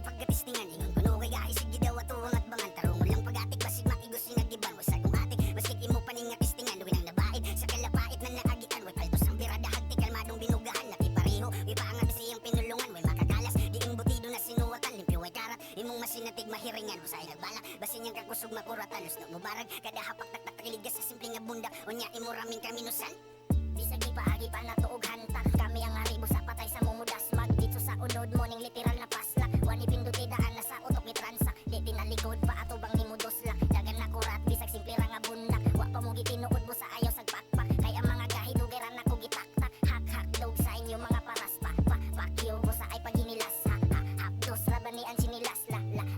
pagkatistingan. Ingon kuno kay gahi sige daw atuong at bangan. Tarong mo lang pag-atik basig matigos ni nagdiban. Wasa kong atik basig imo paning nga tistingan. Luwin ang nabait sa kalapait na naagitan. Way paltos ang birada hagti kalmadong binugahan. Nakipareho ipaangat siyang pinulungan. Way makakalas di ing butido na sinuwatan. Limpyo way karat imong masinatig mahiringan. Usay nagbalak basin niyang kakusog makuratan. Lusno mubarag kada hapak takiligas sa simpleng nga bunda. Unya imo raming kaminusan. Bisag di paagi pa na tuog hantak. Kami ang aribo sa patay sa mumudas. Mag dito sa unod mo ning literal na pasla. Wani pinduti daan na sa utok ni transa. Di tinalikod pa ato bang ni mudosla. Dagan na kurat bisag simple ra nga bunda. Wa pa mo gitinuod mo sa ayaw sagpakpak. Kay ang mga gahidugeran na ko gitaktak. Hak-hak dog sa inyo mga paras pa. Pakyo mo sa ay paginilas. Hapdos ra ba ni ang sinilas.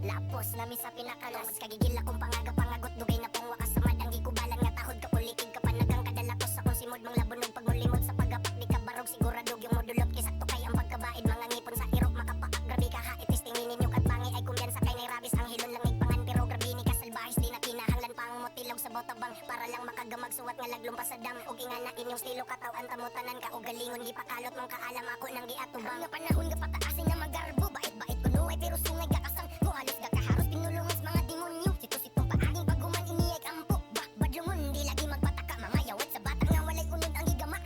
Lapos namin sa pinakalas. Kagigil akong pangagot dugay na pong wakas samad. Ang gikubalan nga tahod ka pulitig ka panagang kadalatos sa kung simod mang labunog pagmulimod sa pagapak di ka barog siguradog yung modulot kay sakto kay ang pagkabaid mga ngipon sa irok makapaak grabe ka hait testingin ninyo kat bangi ay kumbiyansa kay nay rabis ang hilon lang igpangan pero grabe ni kasalbahis di na kinahanglan pa ang motilog sa botabang para lang makagamag suwat nga laglum pa sa dam ug ingana inyong stilo katawan tamutanan ka og galingon gipakalot mong kaalam ako nang giatubang nga panahon nga pataasin na magarbo bait kuno ay pero sungay ka kasang ko halos ga kaharos pinulungas mga demonyo sito-sitong paaging paghuman iniyay kampo badlungon di lagi magpataka mga yawat sa bata nga walay unod ang gigama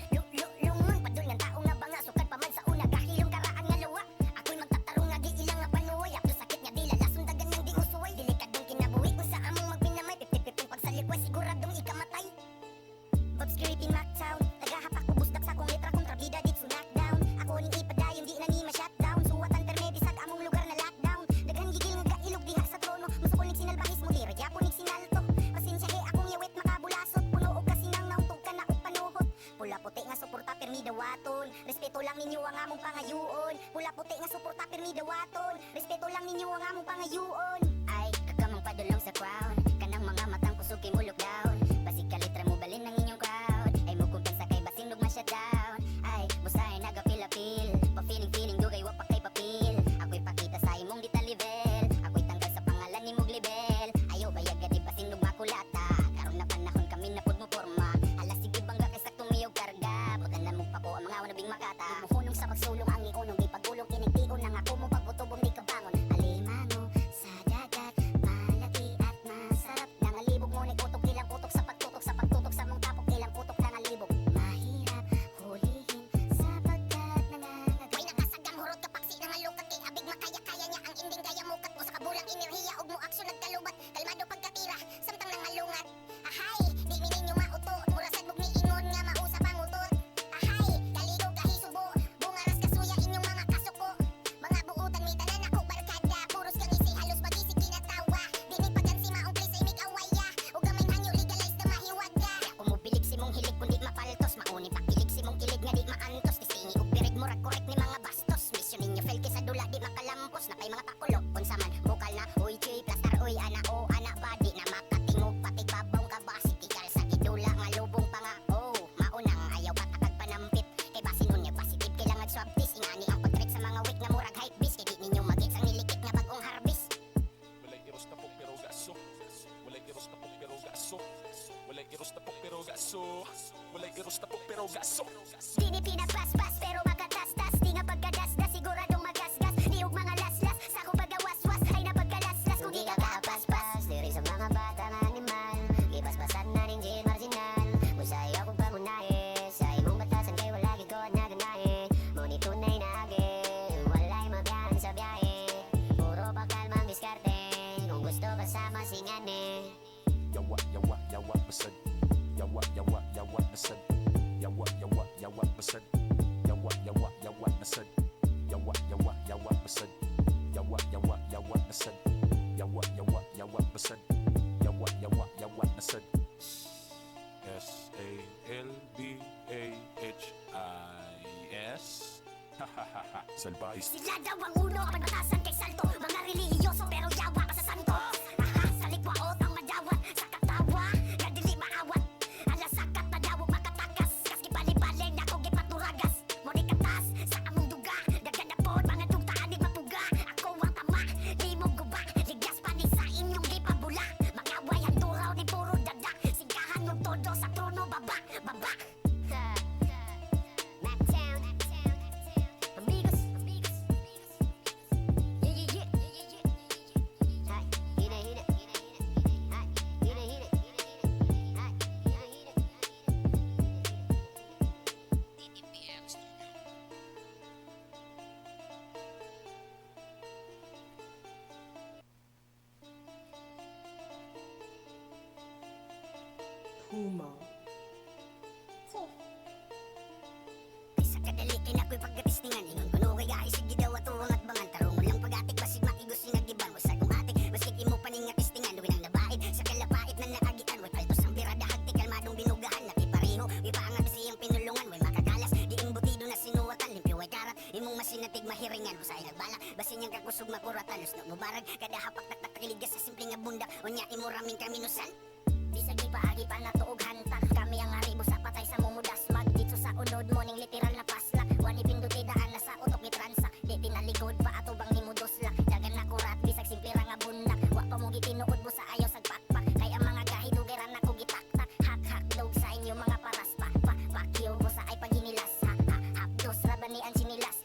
lungon padul nga tao nga banga sukat pa man sa una kahilong karaan nga luwa ako'y magtatarong nga di ilang nga panuway apdo sakit nga dila lasong dagan ng di usuway delikadong kinabuhi kung sa among magpinamay pipipiping pagsalikway siguradong ikamatay obscurity Mactown tagahapak ubusdak sa kong letra kontrabida dit smackdown ako ning ipadayon di na ni ma-shutdown suwatan perme bisag among lugar na lockdown daghan gigil nga kailog diha sa trono musukol ning sinalbahis mo dira gyapon ning sinalto pasensya he akong yawit makabulasot puno og kasinang nautog ka na og panuhot pula puti nga suporta permi dawaton respeto lang ninyo ang among pangayoon pula puti nga suporta permi dawaton respeto lang ninyo ang among pangayoon ay kakamang padulong sa crown kanang mga matang kusog kay mo lockdown basig ka litra mo balin ng inyong crowd ay mo kumpensa kay basing lug ma-shutdown ay busahay naga-feel-apil pa feeling dugay wa pa kay papil ako'y pakita sa imong level ako'y tanggal sa pangalan ni mong libel ayaw bayag gadi basing lug makulata karon na panahon kami na pud mo porma hala sige bangga kay saktong miyog karga butan na mong pako ang mga wanabing makata muhunong sa pagsulong ang iunong ipagulong kinigtigon nang ako mo pagutubong di kabangon alimango sa dagat malaki at masarap nangalibog mo utok ilang utok sa pagtutok sa mong tapok ilang utok nangalibog mahirap hulihin sapagkat nangangagat may nakasagang hurot kapaksi nangalukat kay abig makaya-kaya niya ang inding kaya mukat mo sa kabulang enerhiya ug mo aksyon nagkalubat kalmado pagkatira samtang nangalungat ahay di mininyo mauto murasad bug niingon nga mausap ang utot ahay kaligog kahisubo bungaras kasuya inyong mga kasuko mga buutan may tanan ako barkada puros kang isi halos pag-isig kinatawa di ni pagansi maong place ay mig-awaya ug gamay nanyo legalize na mahiwaga ako mo bilig si mong hilig kundi mapaltos mauni pakilig si mong kilig nga di maantos tisingi ug pirig mo korek ni mga bastos mission ninyo fail kay sa dula di makalampos na kay mga takulok unsa man bukal na uy chuy plastar uy ana o ana badi na makatingog patig babong ka basi tikal sa gidula nga lubong pa nga oh maunang ayaw patakag panampit kay basin unya positive kailangan swab test ingani ang pagtrek sa mga week nga murag hype beast kay di ninyo magit ang nilikit nga bagong harvest walay iros tapok pero gaso walay iros tapok pero gaso walay iros tapok pero gaso walay iros tapok pero gaso di ni pinapaspas pero makatastas di nga pagkadasdas siguradong magasgas di ug mga laslas sa akong pagawaswas ay napagkalaslas kung di ka kaapaspas diri sa mga bata nga animal ipaspasan na ning gin marginal usay akong pangunahe sa imong batasan kay wala gid ko naganahe mo ni tunay na agi walay mabiyahan sa biyahe puro bakal mang diskarte kung gusto kasama singane yawa basad yawa basad yawa basad yawa basad yawa basad yawa basad yawa basad yawa basad SALBAHIS Salbahis sila daw ang uno ang batasan kay salto mga relihiyoso pero yawa pa sa santo aha sa likwaot ang madawat sa katawa nga dili maawat ala sakat na daw makatakas kas gibali-bali na ko gipaturagas mo di katas sa among duga dagan na pod mga tugtaan di mapuga ako ang tama di mo guba ligas pa ni sa inyong gipabula mga wayan turaw ni puro dada sigahan ng todo sa trono baba Mactown amigos yeah Suma. Sa kadali kay nako'y pagkatistingan ingon kuno kay gahi sige daw ato ang atbangan tarong ulang pag-atik basig matigos sinagdiban wa sa kumatik basig imo pa ning tistingan luwin ang nabait sa kalapait na naagian way paltos ang birada hagti kalmadong binugahan nakipareho way paangat siyang pinulungan way makakalas di ing butido na sinuwatan limpyo way karat imong masinatig mahiringan usay nagbalak basin niyang kakusog makuratan lusno mubarag kada hapak taktakiligas sa simpleng nga bundak unya imo raming kaminusan. Bisag ipaagi pa na tuog hantak kami ang haribo sa patay sa mumudas mag dito sa unod mo ning literal na pasla wani pinduti daan na sa utok ni transa di tinalikod pa ato bang nimudosla dagan na kurat bisag simple ra nga bundak wa pa mo gitinuod mo sa ayaw sagpakpak kay ang mga gahidugeran na ko gitaktak hak dog sa inyo mga paras pakyo mo sa ay paginilas hapdos ra bani ang sinilas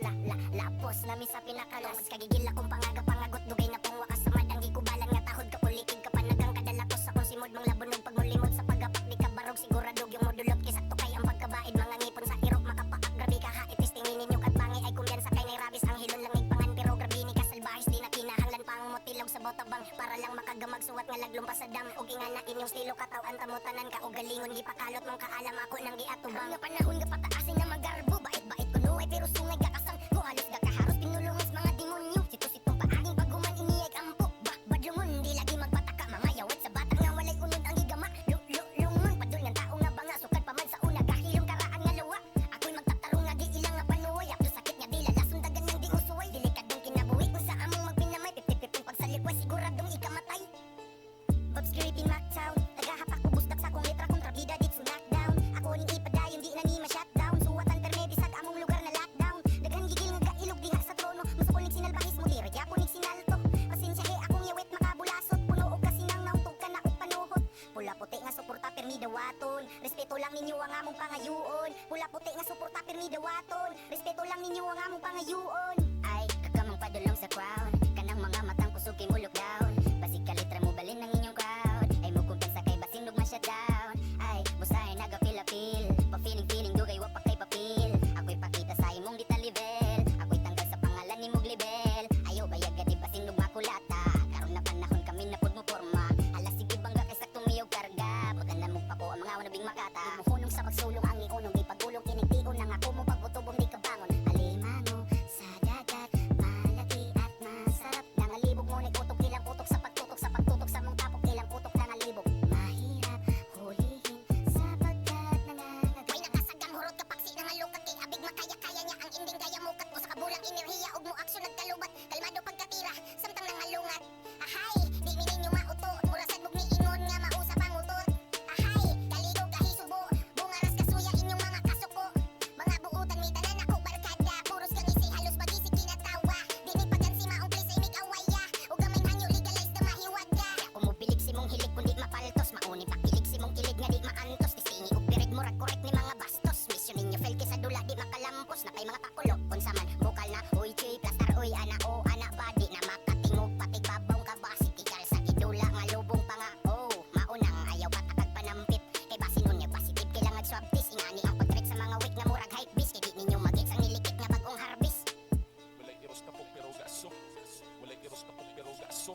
lapos nami sa pinakalas kagigil akong pangagot dugay na pong wakas sa madang gikubalan nga tahod ka pulikig ka panagang kadalapos sa kung simod mang labunog pagmulimod sa pagapak di ka barog siguradog yung modulot kay sakto kay ang pagkabaid mga ngipon sa irok makapaak grabe ka hait testingin ninyo kat bangi ay kumbiyansa kay nay rabis ang hilon lang pangan pero grabe ni kasalbahis di na kinahanglan pa ang motilog sa botabang para lang makagamag suwat nga laglum pa sa dam og ingana inyong stilo katawan tamutanan ka og galingon gipakalot mong kaalam ako nang giatubang nga panahon nga pataasin na magarbo bait kuno ay pero sungay gakasang ko halos gakaharos pinulungas mga demonyo sitong paaging paghuman iniyag ampo badlungon di lagi magpataka mga yawat sa bata nga walay unod ang igama lungon padul nga tao nga banga sukat pa man sa una kahilom karaan nga luwa ako'y magtatarong nga di ilang nga panuway apdo sakit nga dila lasundagan ng di usuway delikadong kinabuhi kung sa among magpinamay pipipipong pagsalikway siguradong ikamatay Bob's Creepy Mactown tagahapak ko busdak sa kong letra kontrabida dit knockdown ako ning ipadayon di na ni ma-shutdown suwatan perme bisag among lugar na lockdown daghan gigil nga kailog diha sa trono musukol ning sinalbahis mo dira gyapon ning sinalto pasensya he akong yawit makabulasot puno og kasinang nautog ka na og panuhot pula puti nga suporta permi dawaton respeto lang ninyo ang among pangayoon pula puti nga suporta permi dawaton respeto lang ninyo ang among pangayoon ay kakamang padulong sa crown kanang mga matang kusog kay mo lockdown basig ka litra mo balin ng inyong crowd ay mo kumpensa kay basing lug ma-shutdown ay musahay naga-feel pa feeling dugay wa pa kay papil ako'y pakita sa imong dita level ako'y tanggal sa pangalan ni mong libel ayaw bayag gadi basing lug makulata karon na panahon kami na pud mo porma ala sige bangga kay saktong miyog karga butan na mo pa ko ang mga wanabing makata muhunong sa pagsulong ang iunong ipagulong kinigtigon nang ako mo pagbutubong di kabangon alimango sa dagat malaki at masarap nangalibog mo utok ilang utok sa pagtutok sa mong tapok ilang utok nangalibog mahirap hulihin sapagkat nangangagat may nakasagang hurot kapaksi nangalukag kay abig makaya-kaya niya ang inding kaya mukat mo sa kabulang enerhiya ug mo aksyon nagkalubat kalmado pagkatira samtang nangalungat ahay di mi ninyo mauto murasad mog niingon nga mausap ang utot ahay kaligog kahisubo bungaras kasuya inyong mga kasuko mga buutan mi tanan ako barkada puros kang isi halos bagisi kinatawa di mi pagansi maong please ay mig-awaya ug gamay hanyo legalize na mahiwaga ako mo bilig si mong hilig kundi mapaltos mauni pakilig si mong kilig nga di maantos tisingi ug pirig mo korek ni mga bastos mission ninyo fail kay sa dula di makalampos na kay mga pakulo unsa man bukal na uy chuy plastar uy ana o ana badi na makatingog pati babong ka basi tikal sa kidula nga lubong pa nga oh maunang ayaw patakag panampit kay basin unya positive kailangan swab test ingani ang pagtrek sa mga week nga murag hype bis kay di ninyo magits ang nilikit nga bagong harvest Walay iros tapok pero gaso walay iros tapok pero gaso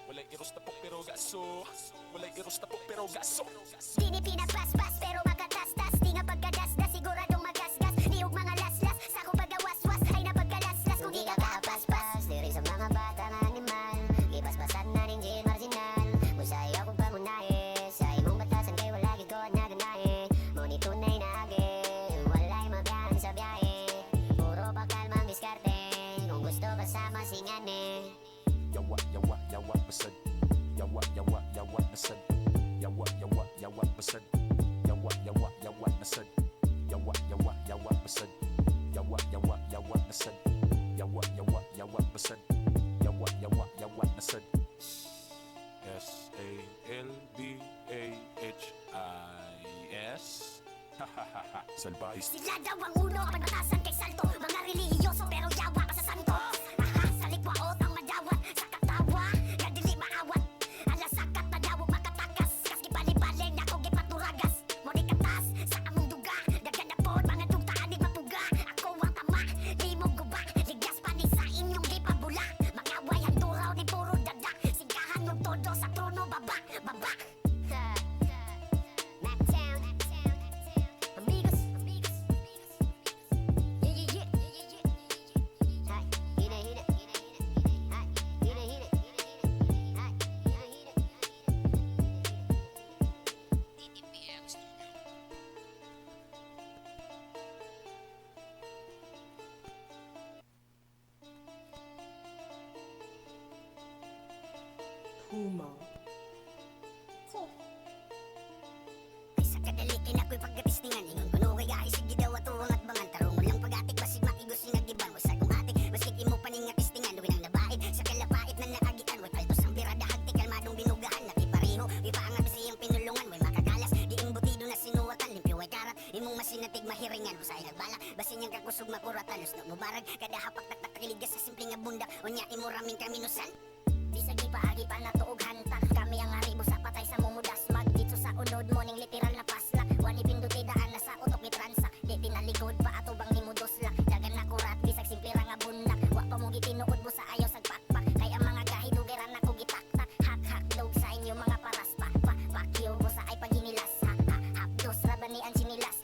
walay iros tapok pero gaso walay iros tapok pero gaso di ni pinapaspas pero makatastas di nga pagkadasdas siguradong magasgas di og mga laslas sa akong pagawaswas ay napagkalaslas kung di ka kapaspas diri sa mga bata nga animal ipaspasan na ning gin marginal usay ako pangunahe sa imong batasan kay wala gid ko naganahe mo ni tunay na agi walay mabiyahan sa biyahe puro bakal mang diskarte kung gusto kasama singane yawa basad yawa basad yawa basad yawa basad yawa basad yawa basad yawa basad basad SALBAHIS Salbahis sila daw ang uno ang batasan kay salto mga relihiyoso pero yawa pa sa santo aha sa likwaot ang madawat sa katawa nga dili maawat ala sakat na daw makatakas kas gibali-bali na ko gipaturagas mo di katas sa among duga daghan na pod mga tugtaan di mapuga ako ang tama di mo guba ligas pa ni sa inyong gipabula mga wayang turaw ni puro dada sigahan ng todo sa trono baba Huma. Kaysa kadali kay nako'y pagkatistingan ingon kuno kay gahi sige daw atuwang at bangan tarong ulang pag-atik basig maigos sinagdiban wa sa kong atik basig imo paningatistingan duwi nang nabait sa kalapait na naagian way paltos ang birada hagti kalmadong binugahan nakipareho ipaangat sa iyang pinulungan way makakalas di imbutido na sinuwatan limpyo way karat imong masinatig mahiringan usay nagbalak basin yang kakusog makuratan usno mubarag kada hapak taktakiligas sa simpleng nga bundak unya imo raming kaminusan. Bisag ipaagi pa na tuog hantak kami ang aribo sa patay sa mumudas mag dito sa unod mo ning literal na pasla wani pinduti daan na sa utok ni transa di tinalikod pa ato bang nimudosla dagan na kurat bisag simple ra nga bundak wa pa mo gitinuod mo sa ayaw sa pakpak kay ang mga gahidugeran na ko gitaktak hak hak dog sa inyo mga paras pakyo mo sa ay paginilas hapdos ra bani ang sinilas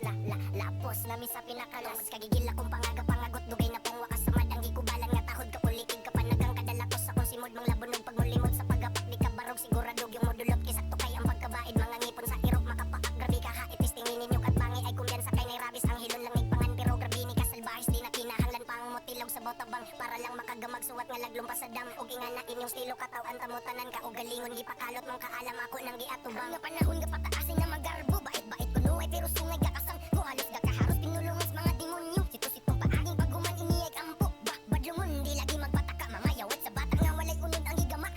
lapos nami sa pinakalas kagigil akong pangagot dugay na pong wakas samad ang gikubalan nga tahod ka pulikig ka panagang kadalatos sa kung simod mang labunog pagmulimod sa pagapak di ka barog siguradog yung modulot kay sakto kay ang pagkabaid mga ngipon sa irok makapakak grabe ka ha itistingin ninyo kat bangi ay kumbiyansa kay nay rabis ang hilon lang pangan pero grabe ni kasalbahis di na kinahanglan pang motilog sa botabang para lang makagamag suwat nga laglum pa sa dam og ingana inyong stilo katawan tamutanan ka og galingon gipakalot mong kaalam ako nang giatubang nga panahon nga pataasin na magarbo bait kuno ay pero sungay gakasang ko halos gakaharos pinulungas mga demonyo sitong paaging paghuman iniyag ampo badlungon di lagi magpataka mamayawat sa batang nga walay unod ang gigama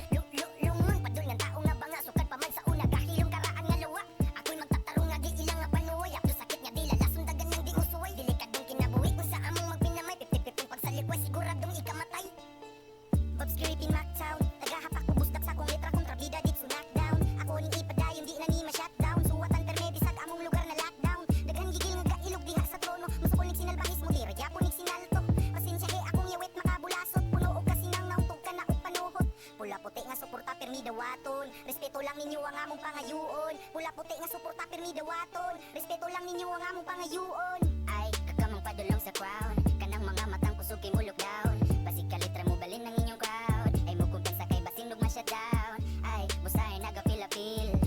lungon padul nga taong nga banga sukat pa man sa una gahilom karaan nga luwa ako'y magtatarong nga di ilang nga panuway apdo sakit nga dila lason dagan ng di usuway delikadong kinabuhi kung sa among magpinamay pipipipong pagsalikway siguradong ikamatay obscurity knockdown tagahapak ko busdak sa kong letra kontrabida dit knockdown ako ning ipadayon di na ni ma-shutdown suwatan permedi sa among lugar na lockdown daghan gigil nga kailog diha sa trono musukol ning sinalbahis mo dira gyapon ning sinalto pasensya kay akong yawit makabulasot puno og kasinang nautog ka na og panuhot pula puti nga suporta permi dawaton respeto lang ninyo ang among pangayoon pula puti nga suporta permi dawaton respeto lang ninyo ang among pangayoon ay kagamang padulong sa crown kanang mga matang kusog kay mulok down basig ka litra mo balin ng inyong crowd ay mo kumpensa kay basing lugma siya down ay musahay naga-feel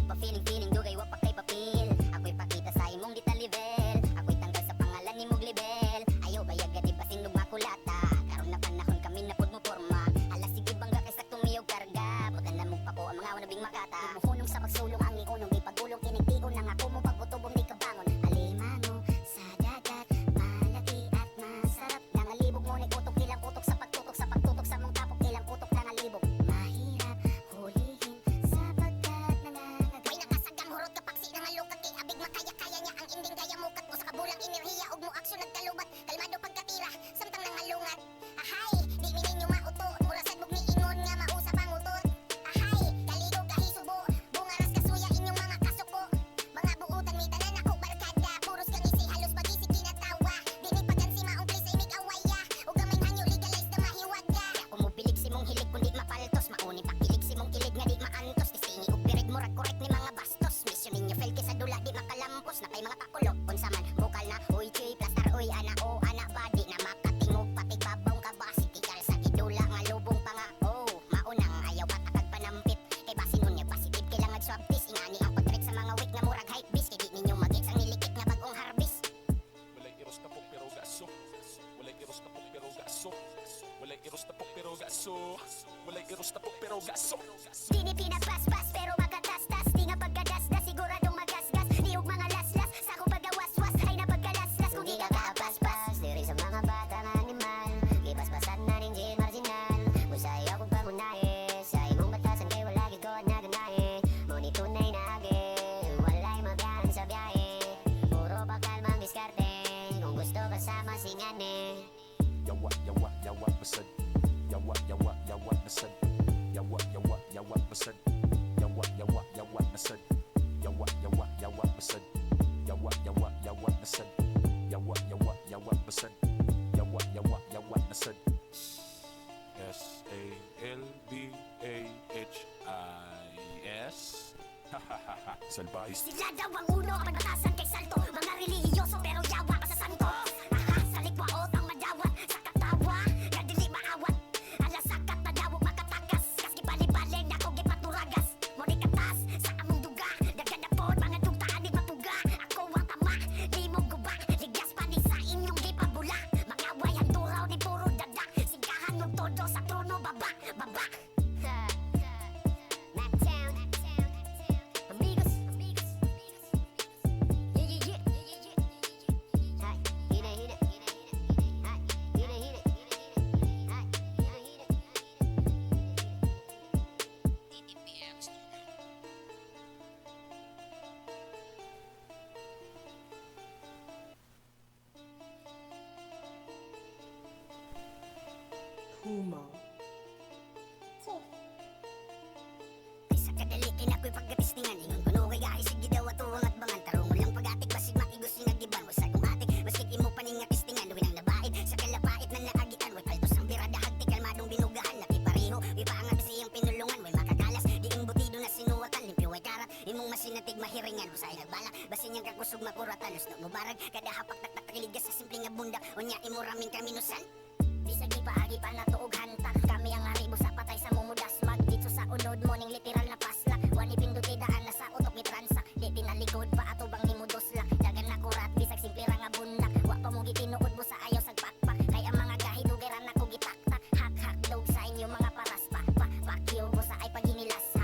pa feeling dugay wa pa kay papil ako'y pakita sa imong gitalibel ako'y tanggal sa pangalan nimong libel ayaw bayag gadi basing lugma kulata karon na panahon kami na pud mo porma ala sige bangga kay saktong miyog karga putan na mong pako ang mga wanabing makata muhunong sa pagsulong ang ikonong ipagulong kinigtigon nang ako mo pagbutubong di kabangon alimano sa dagat malaki at masarap nangalibog mo ni utok ilang utok sa pagtutok sa mong tapok ilang utok nangalibog mahirap hulihin sapagkat nangangagat way nakasagang hurot ka paksi nangalukat kay abig makaya-kaya niya ang inding kaya mukat mo sa kabulang enerhiya og mo aksyon nagkalubat kalmado pagkatira samtang nangalungat ahay di mi ninyo mauto murasad mog miingon nga mausap ang utot ahay kaligog kahisubo bungaras kasuya inyong mga kasuko mga buutan mi tanan ako barkada puros kang isi halos pag-isip kinatawa di mi pagansi maong place ay mig-awaya ug gamay hanyo legalize na mahiwaga ako mo bilig si mong hilig kundi mapaltos mauni pakilig si mong kilig nga di maantos tisingi ug pirig murag korek ni mga bastos mission ninyo fail kay sa dula di makalampos na kay mga kakulo unsa man bukal na uy chuy plastar uy ana o ana badi na makatingog pati babong ka basi tikal sa gidula nga lubong pa nga oh maunang ayaw patakag panampit kay basin unya positive kailangan swab test ingani ang pagtreat sa mga weak nga murag hype bis kay di ninyo magits ang nilikit nga bagong harvest Walay iros tapok pero gaso walay iros tapok pero gaso walay iros tapok pero gaso walay iros tapok pero gaso Di ni pinapaspas pero makatastas di nga pagkadasdas siguradong magasgas di og mga laslas sa akong pagawaswas ay napagkalaslas kung di ka kaapaspas diri sa mga batang animal ipaspasan na ning jail marginal usay akong pangunahe sa imong batasan kay wala gigod na ganahe ngunit tunay na agi walay mabiyahan sa biyahe puro bakal mang diskarte kung gusto kasama singane yawa basad yawa basad yawa basad yawa basad yawa basad yawa basad yawa basad yawa basad SALBAHIS Salbahis Sila daw ang uno ang batasan kay salto mga relihiyoso pero yawa pa sa santo aha sa likwaot ang madawat sa katawa nga dili maawat ala sakat na daw makatakas kas gipali-bali na ko gipaturagas mo ni katas sa among duga dagan na pod mga tugtaan di mapuga ako ang tama di mo guba ligas pa ni sa inyong gipabula mga wayang turaw ni puro dada sigahan ng todo sa trono baba Huma. Kaysa kadali kay nako'y pagkatistingan ingon kuno kay gahi sige daw atuwang at bangan tarong ulang pag-atik basig maigos sinagiban wa sa kung atik maskik imo paning nga tistingan luwin ang nabait sa kalapait na naagian way paltos ang birada hagti kalmadong binugahan laki pareho ipaangat sa iyang pinulungan way makakalas di imbutido na sinuwatan limpyo way karat imong masinatig mahiringan usay nagbala basin yang kakusog makuratan usno mubarag kada hapak taktakiliga sa simpleng nga bunda unya imo raming kaminusan. Bisag ipaagi pa na tuog hanta. Kami ang aribo sa patay sa mumudas. Dito sa unod mo ning literal na pasla. Wani pinduti daan na sa utok ni transa. Di tinalikod pa ato bang nimudosla. Dagan na kurat bisag simple ra nga bundak. Wa pa mo gitinuod mo sa ayaw sag pakpak. Kay ang mga gahidugeran na ko gitaktak. Hak dog sa inyo mga paras pa. Pakyo mo sa ay paginilas.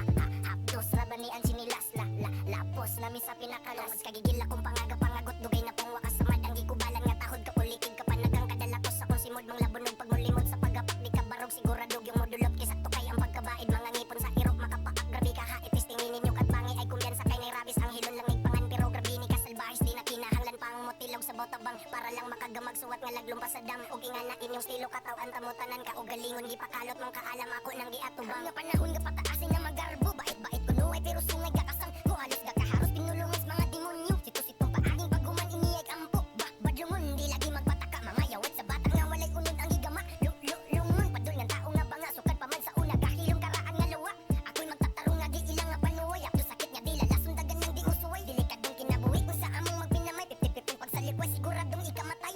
Hapdos rabanian sinilas la. Lapos nami sa pinakalas. Kagigil akong pangagot dugay na pong wakas samad ang gikubalan nga tahod ka pulikig ka panagang kadalatos sa kung simod mang labon ng pagmulimod sa pagapak di ka barog sigurado yung modulot kay sakto kay ang pagkabaid mga ngipon sa irok makapaak grabe ka ha itistingin ninyo kat bangi ay kumyansa kay nay rabis ang hilon lang pangan pero grabe ni kasalbahis di na kinahanglan pa ang motilog sa botabang para lang makagamag suwat nga laglum pa sa dam og ingana inyong stilo katawan tamutanan ka og galingon gipakalot mong kaalam ako nang giatubang nga panahon nga pataasin nga magarbo bait kuno ay pero sungay kakasang ko halos gakaharos pinulungan sa mga demonyo sito-sitong paaging paghuman iniyay ampo badlungon di lagi magpataka mga yawat sa batang nga walay unod ang gigama lungon padul nga tao nga banga sukat pa man sa una kahilom karaan nga luwa ako'y magtatarong nga di ilang nga panuoy apdo sakit nga dila lasundagan ng di usuway delikadong kinabuhi kung sa among magpinamay pipipiping pagsalikway siguradong ikamatay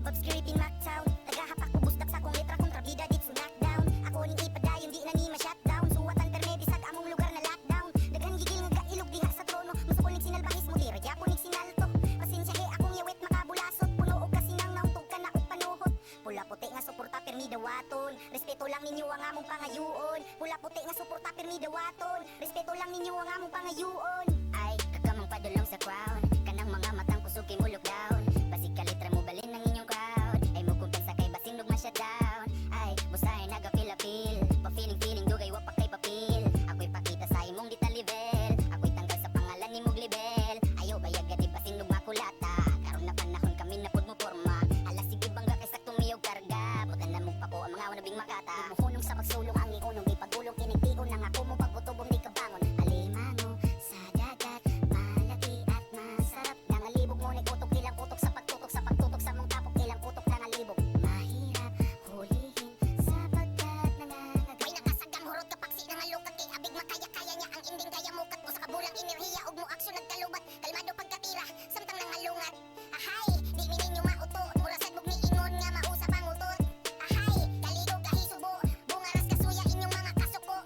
Bob's Creepy Mactown nagahapak ko busdak sa kong letra kontrabida dit so knockdown ako ning ipadayon di na ni ma-shutdown suwatan permedi sa among lugar na lockdown daghan gigil nga gailog diha sa trono musukol ning sinalbahis mo dira gyapon ning sinalto pasensya he akong yawit makabulasot puno og kasinang nauntog ka na og panuhot pula puti nga suporta permi dawaton respeto lang ninyo ang among pangayoon pula puti nga suporta permi dawaton respeto lang ninyo ang among pangayoon ay kagamang padulong sa crown kanang mga matang kusog kay mo lockdown basig ka litra mo balin ng inyong crowd ay mo kumpensa kay basin ug ma-shutdown ay busahay naga-feel pa feeling dugay wa pa kay papel ako'y pakita sa imong ditalivel ako'y tanggal sa pangalan nimong libel ayaw bayag gadi basin ug makulata karon na panahon kami na pud mo porma alas sige bangga kay saktong miyog karga putan na mong pako ang mga wanabing makata muhunong sa pagsulong ang iunong di pagulong kinigtigon nang ako mo pagputubong di kabangon alimango sa dagat malaki at masarap nangalibog mo ni utok ilang utok sa pagtutok sa mong tapok ilang utok nangalibog mahirap hulihin sapagkat nangangagat may nakasagang hurot kapag sinangalukat kay abig makaya-kaya niya ang inding kaya mukat mo sa kabulang enerhiya ug mo aksyon nagkalubat kalmado pagkatira samtang nangalungat ahay di mi ninyo mauto murasad bug ni ingon nga mausap ang utot ahay kaligog kahisubo bungaras kasuya inyong mga kasuko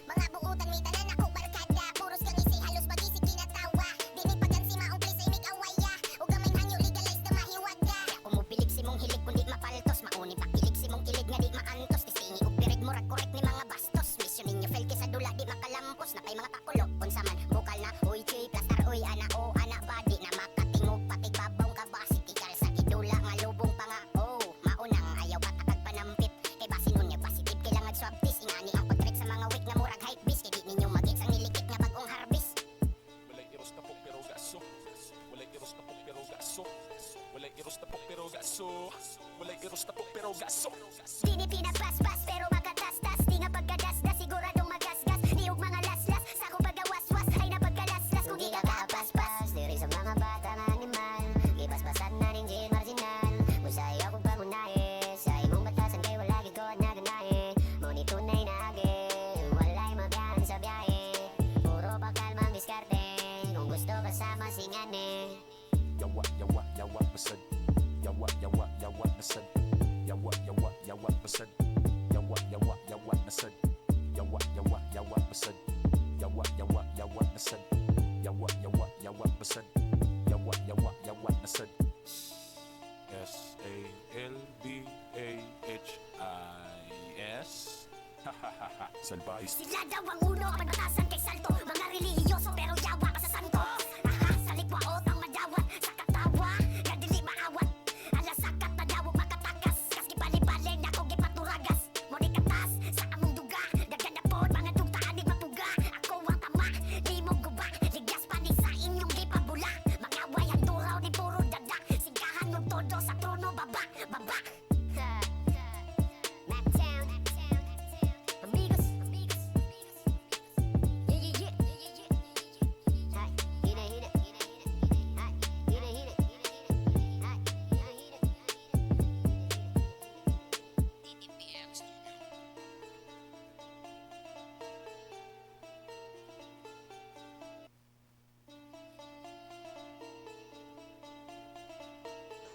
mga buutan mi tanan ako barkada puros kang isi halos pagisig kinatawa dili pagansi maong place imig awaya ug gamay hanyo legalize na mahiwaga kung mopilig si mong hilig kundi mapaltos mauni pakilig si mong kilig nga di maantos tisingi ug pirig murag korek ni mga bastos mission ninyo fail kay sa dula di makalampos na pay mga pakulo unsa man bukal na uy chay plastar uy ana o ana badi na makatingog patig babaw ka basik ikal sa gidula nga lubong pa nga oh maunang ayaw patakag panampit kay basin unya positive kailangan swab test ingani ang pagtrek sa mga week na murag hype beast kay di ninyo magits ang nilikit nga bagong harvest Walay iros tapok pero gaso. Walay iros tapok pero gaso. Walay iros tapok pero gaso. Walay iros tapok pero gaso. Dini pinapaspas pero makatastas di nga pagkadasdas siguradong magasgas di ug mga laslas sa akong pagawaswas ay napagkalaslas kung di ka kapaspas diri sa mga bata nga animal gipaspasan na ning jail marginal usay akong pangunahe sa imong batasan kay wala gid ko naganahe mo ni tunay na agi walay mabyan sa biyahe puro bakal mang diskarte kung gusto kasama singane Yawa basad. Yawa basad. Yawa basad. Yawa basad. Yawa basad. Yawa basad. Yawa basad. Yawa basad. SALBAHIS Salbahis. Sila daw ang uno ang batasan kay salto mga relihiyoso pero yawa pa sa santo aha sa likwaot ang madawat sa katawa nga dili maawat ala sakat na dawog makatakas kas gipalibali na ko gipaturagas mo di katas sa among duga daghan na pod mga dugtaan di mapuga ako ang tama di mo guba ligas pa ni sa inyong gipabula mga wayang turaw ni puro dada sigahan ng todo sa trono baba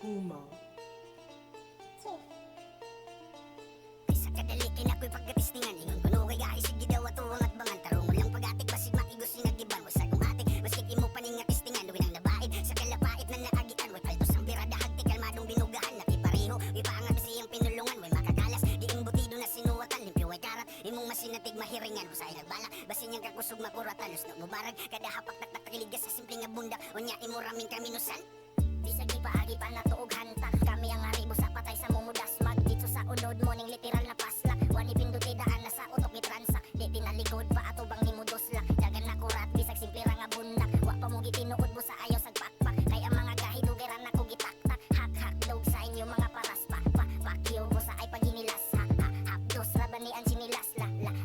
Puma. Kaysa kadali kay nako'y pagkatistingan ingon kuno kay gahi sige daw atuwang at bangan tarong ulang pag-atik basig matigos sinagiban wasa kong atik maskit imo pa ning tistingan luwin ang nabait sa kalapait na naagian way paltos ang birada hagti kalmadong binugahan nakipareho way paangat siyang pinulungan way makakalas di imbutido na sinuwatan limpyo way karat imong masinatig mahiringan usay nagbalak basin niyang kakusog makuratan lusno mubarag kada hapak taktak kiligas sa simple nga bundak unya imo raming kaminusan. Bisag ipaagi pa na tuog hantak kami ang aribo sa patay sa mumudas mag dito sa unod morning literal na paslak wani pinduti daan na sa utok gitransak di tinaligod pa ato bang nimudos lak dagan na kurat bisag simple ra nga bundak wa pa mo gitinuod mo sa ayaw sagpakpak kay ang mga gahidugeran na ko gitaktak hak dog sa inyo mga paraspa pakyo mo sa ay paginilas hapdos ra ba ni ang sinilas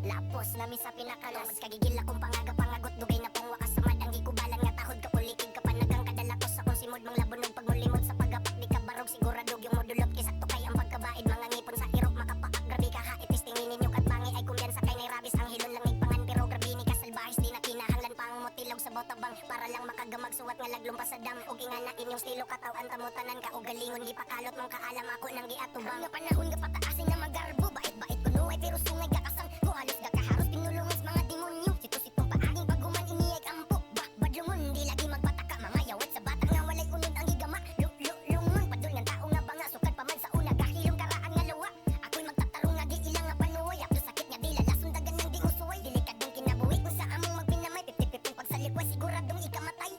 lapos nami sa pinakalas kagigil akong pangagot dugay na pong wakas sa madang gikubalan nga tahod ka ulikig ka panagang kadalatos sa kung simod mang labunog pagmulimod sa pagapak di ka barog sigurado yung modulot kay sakto kay ang pagkabaid mga ngipon sa hirok makapaak grabe ka ha itistingin ninyo kat bangi ay kumyansa kay nay rabis ang hilon lang pangan pero grabe ni ka salbahis di na kinahanglan pang motilog sa botabang para lang makagamag suwat nga laglumpas sa dam og ingana inyong stilo katawan tamutanan ka og galingon gipakalot mang kaalam ako nang giatubang nga panahon nga pataasin na magarbo bait kuno ay pero sungay gakasang ko halos gakaharos pinulungas mga demonyo sito-sitong paaging paghuman iniyay kampo badlungon di lagi magpataka mga yawat sa batang nga walay unod ang igama lungon padul nga tao nga banga sukad pa man sa una gahilom karaan nga luwa ako'y magtatarong nga di ilang nga panuway apdo sakit nga dila lason dagan nang di usuway delikadong kinabuhi kung sa among magpinamay pipipipong pagsalikway siguradong ikamatay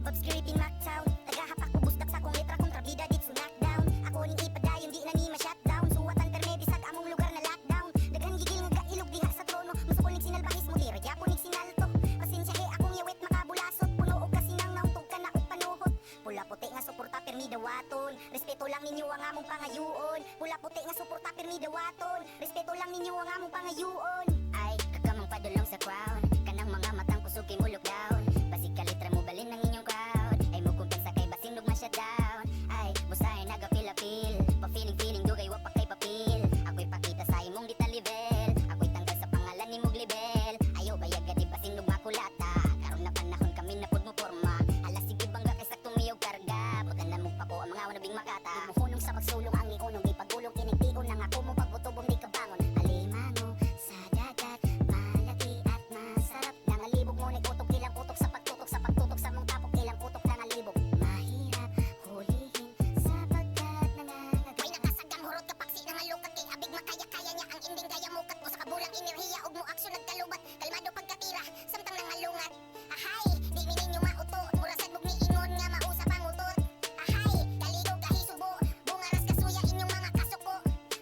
Obscurity Mactown tagahapak ubusdak sa kong letra kontrabida dit knockdown ako ning ipadayon di na ni ma-shutdown suwatan perme bisag among lugar na lockdown daghan gigil nga gailog diha sa trono musukol ning sinalbahis mo diri yapo ning sinalto pasensya he akong yawit makabulasot puno og kasinang nauntog ka na og panuhot pula puti nga suporta permi dawaton respeto lang ninyo ang among pangayoon pula puti nga suporta permi dawaton respeto lang ninyo ang among pangayoon ay kagamang padulong sa crown kanang mga matang kusog kay mulok down basig ka litra mo balin ng inyong crowd ay mo kumpensa kay basin lug ma-shut down ay busahay naga-feel pa feeling dugay wa pa kay papil ako'y pakita sa imong ditalivel ako'y tanggal sa pangalan nimong libel ayaw bayag gadi basin lug makulata karon na panahon kami na pud mo porma alas sige bangga kay saktong miyog karga putan na mong pako ang mga wanabing makata muhunong sa pagsulong ang iunong di pagulong kinigtion nang ako mo pagputubong di kabangon alimango sa dagat malaki at masarap nangalibog mo ni utok ilang utok sa pagtutok sa mong tapok ilang utok nangalibog mahirap hulihin sapagkat nangangagat may nakasagang hurot kapag sinangalukat kay abig makaya-kaya niya ang inding gaya mukat mo sa kabulang enerhiya ug mo aksyon nagkalubat kalmado pagkatira samtang nangalungat ahay di mininyo mauto murasad bug ni ingon nga mausap ang utot ahay kaligog kahisubo bungaras kasuya inyong mga kasuko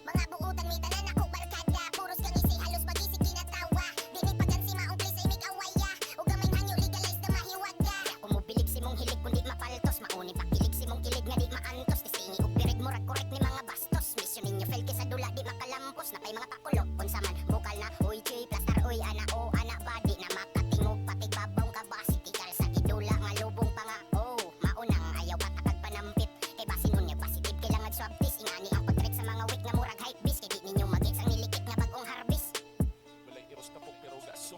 mga buutan may tanan ako barkada puros kang isi halos pagisig kinatawa dili pagansi maong place ay mig-awaya ug gamay hanyo legalize na mahiwaga kumubilig si mong hilig kundi mapaltos mauni pakilig si mong kilig nga di maantos tisingi ug pirig murag korek ni mga bastos mission ninyo fail kay sa dula di makalampos na pay mga pakulo unsa man bukal na uy chuy plastar uy ana o ana badi na makatingog patig babong kabasi tikal sa gidula nga lubong pa nga oh maunang ayaw patakag panampit kay basin unya positive kailangan swab test ingani ang pagtrek sa mga week na murag hype beast kay di ninyo magits ang nilikit nga bagong harvest Walay iros tapok pero gaso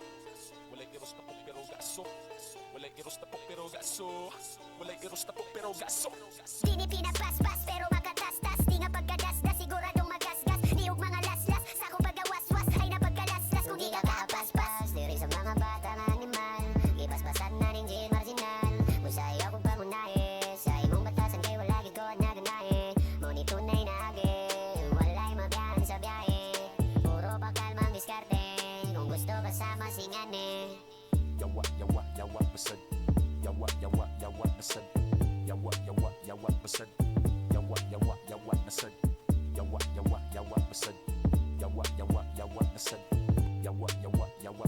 walay iros tapok pero gaso walay iros tapok pero gaso walay iros tapok pero gaso Di ni pinapaspas pero makatastas di nga pagkadasdas siguradong magasgas di ug mga laslas sa akong pagawaswas ay napagkalaslas kung di ka kapaspas diri sa mga batang animal ipaspasan na ning gin marginal musay akong pangunahe sa imong batasan kay wala gid ko naganahe mo ni tunay na agi walay mabiyahan sa biyahe puro bakal mang diskarte kung gusto kasama singane yawa basad yawa basad yawa basad yawa basad yawa basad yawa basad yawa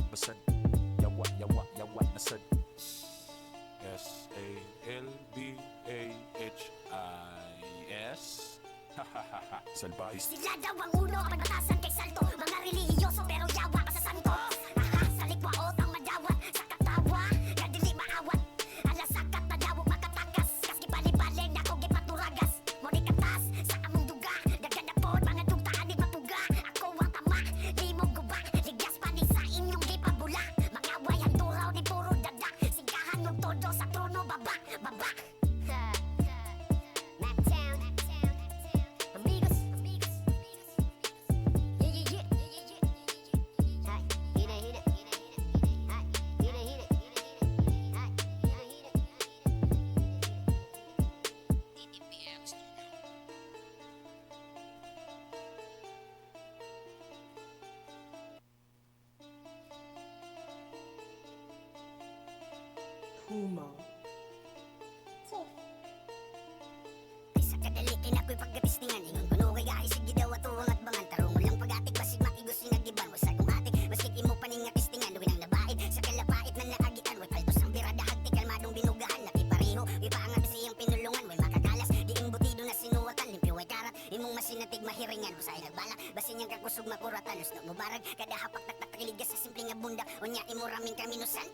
basad yawa basad SALBAHIS Salbahis Sila daw ang uno ang batasan kay salto mga relihiyoso pero yawa pa sa santo aha sa likwa otang madawat sa katawa nga dili maawat ala sakat na daw makatakas kas gipalibali na ko gipaturagas mo di katas sa among duga dagan na pod mga dugtaan di mapuga ako ang tama di mo guba ligas pa ni sa inyong di pabula mga wayan turaw di puro dadak sigahan ng todo sa trono baba Max Huma. Ay sa kadali kay nako'y pagkatistingan ingon kuno kay gaay sige daw atuong at bangan tarong ulang pag-atik basig matigos sing nagiban wasa kumatik maskit imo pa ning tistingan luwin ang nabait sa kalapait na naagitan way paltos ang birada hagti kalmadong binugahan nakipareho ipaangat siyang pinulungan way makakalas di imbutido na sinuwatan limpyo way karat imong masinatig mahiringan usay nagbalak basin niyang kakusog makuratan usno mubarag kada hapak taktakiligas sa simple nga bundak unya imo raming kaminusan.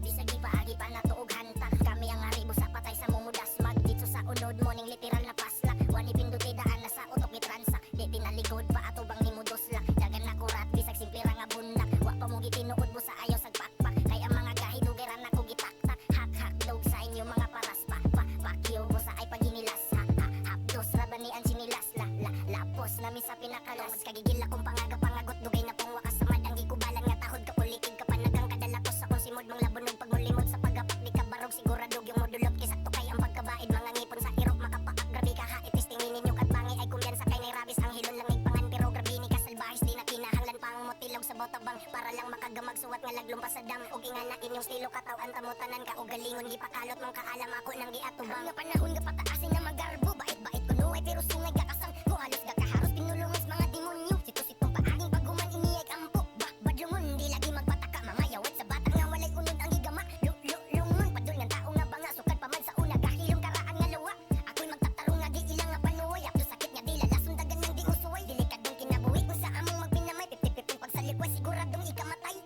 Bisag ipaagi pa natuog hantak kami ang aribo sa patay sa mumudas mag dito sa unod morning literal na paslak wani pinduti daan na sa utok ni transak di tinaligod pa ato bang nimudos lak dagan na kurat bisag simple ra nga bundak wa pa mo gitinuod mo sa ayaw sag pakpak kay ang mga gahidugeran na ko gitaktak hak hak dog sa inyo mga paras pa pakyo mo sa ay paginilas hapdos ra ba ni ang sinilas lapos nami sa pinakalas kagigil akong pangagot dugay na pong wakas sa madang gikubalan nga tahod ka pulikig ka panagang kadalakos sa kung simod mang labunog pagmulimod sa pagapak di ka barog siguradog yung modulog kay sakto kay ang pagkabaid mga ngipon sa irok makapaak grabe ka ha itistingin ninyo kat bangi ay kumyansa kay nay rabis ang hilon lang igpangan pero grabe ni kasalbahis di na kinahanglan pa ang motilog sa botabang para lang makagamag suwat nga laglumpas sa dam og ingana inyong stilo katawan tamutanan ka og galingon gipakalot mong kaalam ako nang giatubang nga panahon nga pataasin na magarbo bait kuno ay pero sungay gakasang ko halos gakaharos pinulungas mga demonyo sito-sitong paaging paghuman iniyay kampo badlungon di lagi magpataka mga yawat sa bata nga walay unod ang gigama lungon padul nga tao nga banga sukad pa man sa una kahilom karaan nga luwa ako'y magtatarong nga giilang nga panuway apdo sakit nga dila lason dagan ng di usuway delikadong kinabuhi kung sa among magpinamay pipipipong pagsalikway siguradong ikamatay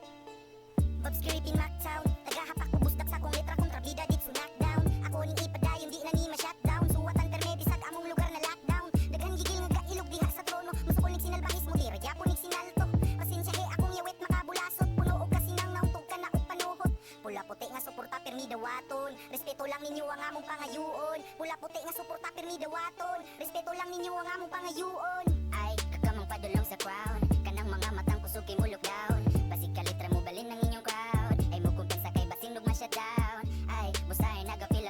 Bob's Creeping Mactown tagahapak ubusdak sa kong letra kong trabida dit sunakdown ako ning ipadayon di na ni ma-shutdown suwatan perme bisag among lugar na lockdown daghan gigil nga gailog diha sa trono musukol ning sinalbahis mo dira gyapon ning sinalto pasensya he akong yawit makabulasot puno og kasinang nauntog ka na og panuhot pula puti nga suporta permi dawaton respeto lang ninyo ang among pangayoon pula puti nga suporta permi dawaton respeto lang ninyo ang among pangayoon ay kakamang padulong sa crown kanang mga matang kusog mo lockdown basig ka litra mo balin ng inyong crowd ay mo kumpensa kay basin lug ma-shutdown ay busahay naga-feel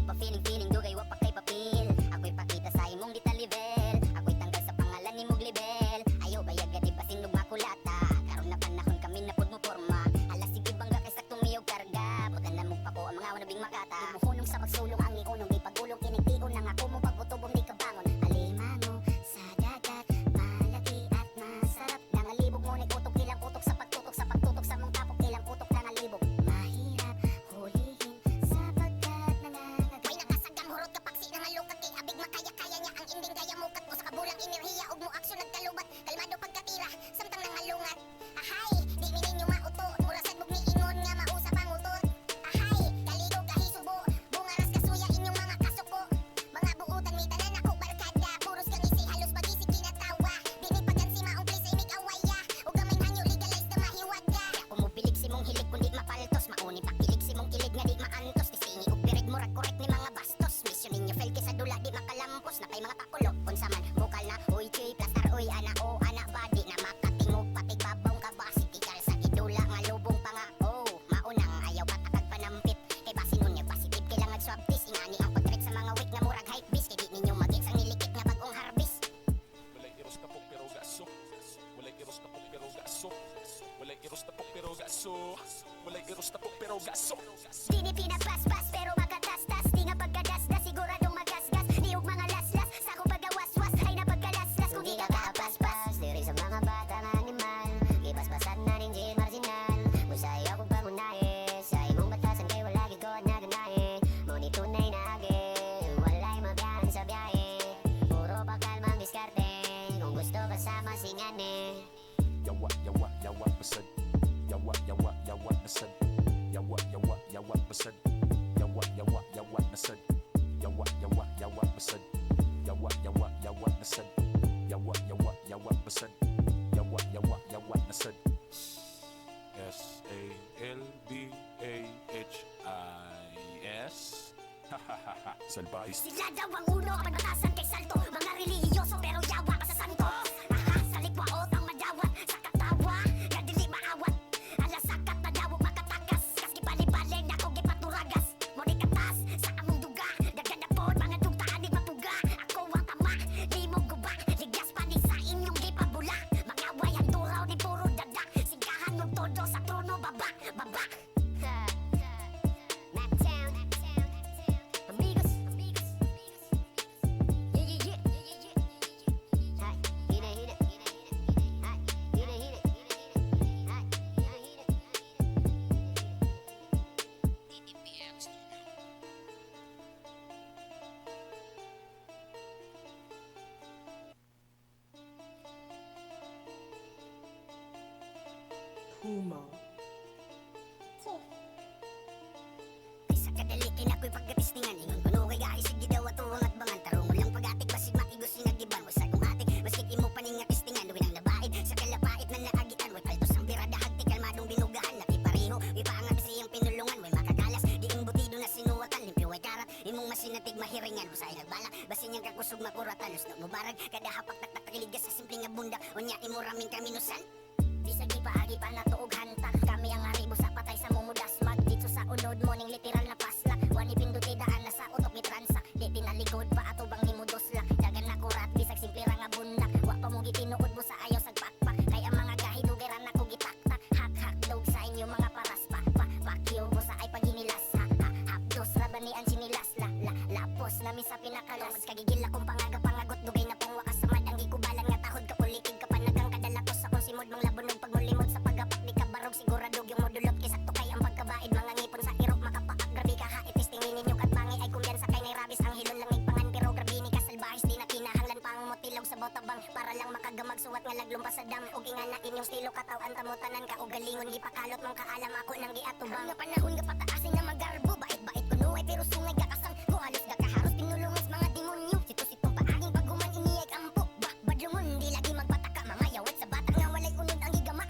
pa-feeling dugay wa pa kay papil ako'y pakita sa imong ditalivel ako'y tanggal sa pangalan nimong libel ayaw bayag gadi basin lug makulata karon na panahon kami na pud mo porma alas sige bangga kay saktong miyog karga putan na mong pako ang mga wanabing makata muhunong sa pagsulong ang iunong di pagulong kinigtigon nang ako mo pagutubong di kabangon alimango sa dagat malaki at masarap nangalibog mo ni utok ilang utok sa pagtutok sa mong tapok ilang utok nangalibog mahirap hulihin sapagkat nangangagat may nakasagang hurot kapaksi nangalukat kay abig makaya-kaya niya ang inding gaya mukat mo sa kabulang enerhiya ug mo aksyon nagkalubat kalmado pagkatira samtang nangalungat ahay di mi ninyo mauto murasad bug niingon nga mausap ang utot ahay kaligog kahisubo bungaras kasuya inyong mga kasuko mga buutan mi tanan ako barkada puros kang isi halos pag-isip kinatawa di mi pagansi maong place imig awaya ug gamay hanyo legalize na mahiwada ako mo bilig si mong hilig kundi mapaltos mauni pakilig si mong kilig nga di maantos tisingi ug pirig murag correct ni mga bastos mission ninyo fail kay sa dula di makalampos na kay mga pakulo unsa man bukal na uy chay plus uy ana o ana badi na makatingog patig babong kabasiti kal sa idula nga lubong pa nga oh maunang ayaw patakag panampit kay basin nun niya positive kailangan swab test ingani ang pagtrek sa mga week na murag hype beast kay di ninyo magits ang nilikit nga bagong harvest Walay iros tapok pero gaso walay iros tapok pero gaso walay iros tapok pero gaso walay iros tapok pero gaso Di ni pinapaspas pero makatastas di nga pagkadasdas siguradong magasgas di ug mga laslas sa akong pagawaswas ay napagkalaslas kung di ka kapaspas diri sa mga batang animal ibasbasan na rin di marginal musay akong pangunahe sa imong batasan kay wala gid ko naganahe mo ni tunay na agi walay mabiyahan sa biyahe puro pakalmang diskarte kung gusto kasama singane yawa basad yawa basad yawa basad yawa basad yawa basad yawa basad yawa basad yawa basad SALBAHIS Salbahis Sila daw ang uno ang batasan kay salto mga relihiyoso pero yawa ka sa santo aha sa likwaot ang madawat sa katawa nga dili maawat ala sakat na dawog makatakas kas gipalibali na ko gipaturagas mo di katas sa among duga dagan na pod mga dugtaan di mapuga ako ang tama di mo guba ligas pa ni sa inyong gipabula mga wayan turaw ni puro dadak sigahan mo todo sa trono baba Max Puma. Ay sa kadali kay nako'y pagkatistingan ingon kuno kay gahi sige daw atuwang at bangan tarong ulang pagatik basig matigos sing nagiban wa sa kumatik maskit imo paning nga tistingan luwi nang nabait sa kalapait na naagitan way paltos ang birada hagti kalmadong binugahan nakipareho ipaangat siyang pinulungan way makakalas di imbutido na sinuwatan limpyo way karat imong masinatig mahiringan usay nagbalak basin niyang kakusog makuratan lusno mubarag kada hapak taktakilid ka sa simple nga bundak unya imo raming kaminusan. Bisag di paagi pa natuog hantak kami ang haribo sa patay sa mumudas mag dito sa unod morning literal na paslak wani pinduti daan na sa utok ni transak di tinalikod pa ato bang nimudos lak dagan na kurat bisag simple ra nga bundak wa pa mo gitinuod mo sa ayaw sag pakpak kay ang mga gahidugay ra nako gitaktak hak dog sa inyo mga paras pakyo mo sa ay paginilas hapdos ra ba ni ang sinilas lapos nami sa pinakalas kagigil akong pangagot dugay na pang wakas sa madang gikubalan nga tahod ka ulikid ka panagang kadalakos sa kung simod mang labunog pagmulimod sa pagapak di ka barog siguradog yung modulot kay sakto kay ang pagkabaid mga ngipon sa irok makapaak grabe ka haitis tingin ninyo kat bangi ay kumyansa kay nay rabis ang hilon lang igpangan pero grabe ni kasalbahis di na kinahanglan pa ang motilog sa botabang para lang makagamag suwat nga laglumpas sa dam og ingana inyong stilo katawan tamutanan ka og galingon gipakalot mang kaalam ako nang giatubang nga panahon nga pataasin na magarbo bait kuno ay pero sungay gakasang ko halos gakaharos pinulungas mga demonyo sito-sitong paaging paghuman iniyay ampo badlungon di lagi magpataka mga yawat sa bata nga walay unod ang gigama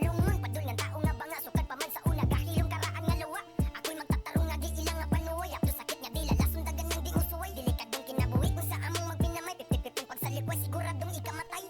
lungon padul nga tao nga banga sukad pa man sa una gahilong karaan nga luwa ako'y magtatarong nga giilang nga panuway apdo sakit nga dila lason dagan ng di usuway delikadong kinabuhi kung sa among magpinamay pipipiping pagsalikway siguradong ikamatay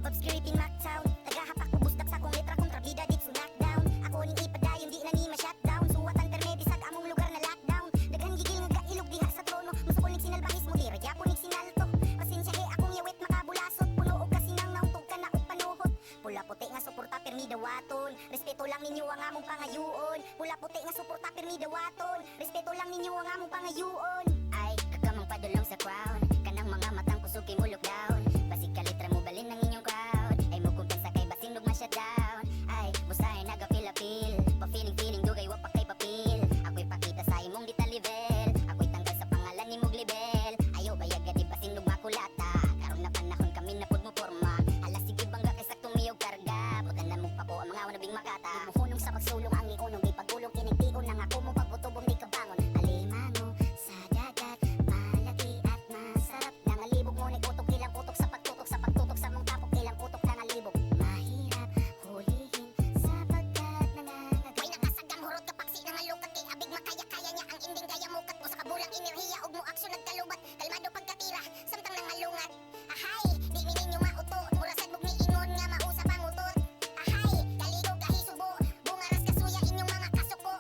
Bob's Creeping Mactown tagahapak ko busdak sa kong letra kontrabida dit knockdown ako ning ipadayon di na ni ma-shutdown suwatan perme bisag among lugar na lockdown daghan gigil nga kailog diha sa trono musukulig sinalbahis mo dira yaponig sinalto pasensya he akong yawit makabulasot puno og kasinang nautog ka na og panuhot pula puti nga suporta permi dawaton respeto lang ninyo ang among pangayoon pula puti nga suporta permi dawaton respeto lang ninyo ang among pangayoon ay kakamang padulong sa crown kanang mga matang kusuking ulok down basig kalitra mo balin ng inyong crowd ay mo kumpensa kay basin lug ma-shutdown ay busahay naga-feel pa feeling dugay wa pa kay papil ako'y pakita sa imong ditalivel ako'y tanggal sa pangalan nimong libel ayaw bayag gadi basin lug makulata karon na panahon kami na pud mo porma alas sige bangga kay saktong miyog karga putan na mong pako ang mga wanabing makata muhunong sa pagsulong ang iunong di pagulong kinigtigon nang ako mo pagputubong di kabangon alimango sa dagat malaki at masarap nangalibog mo ni utok ilang utok sa pagtutok sa mong tapok ilang utok nangalibog mahirap hulihin sapagkat nangangagat may nakasagang hurot kapaksi nangalukat kay abig makaya-kaya niya ang inding gaya mukat mo sa kabulang enerhiya ug mo aksyon nagkalubat kalmado pagkatira samtang nangalungat ahay di mi ninyo mauto murasad bug niingon nga mausap ang utot ahay kaligog kahisubo bungaras kasuya inyong mga kasuko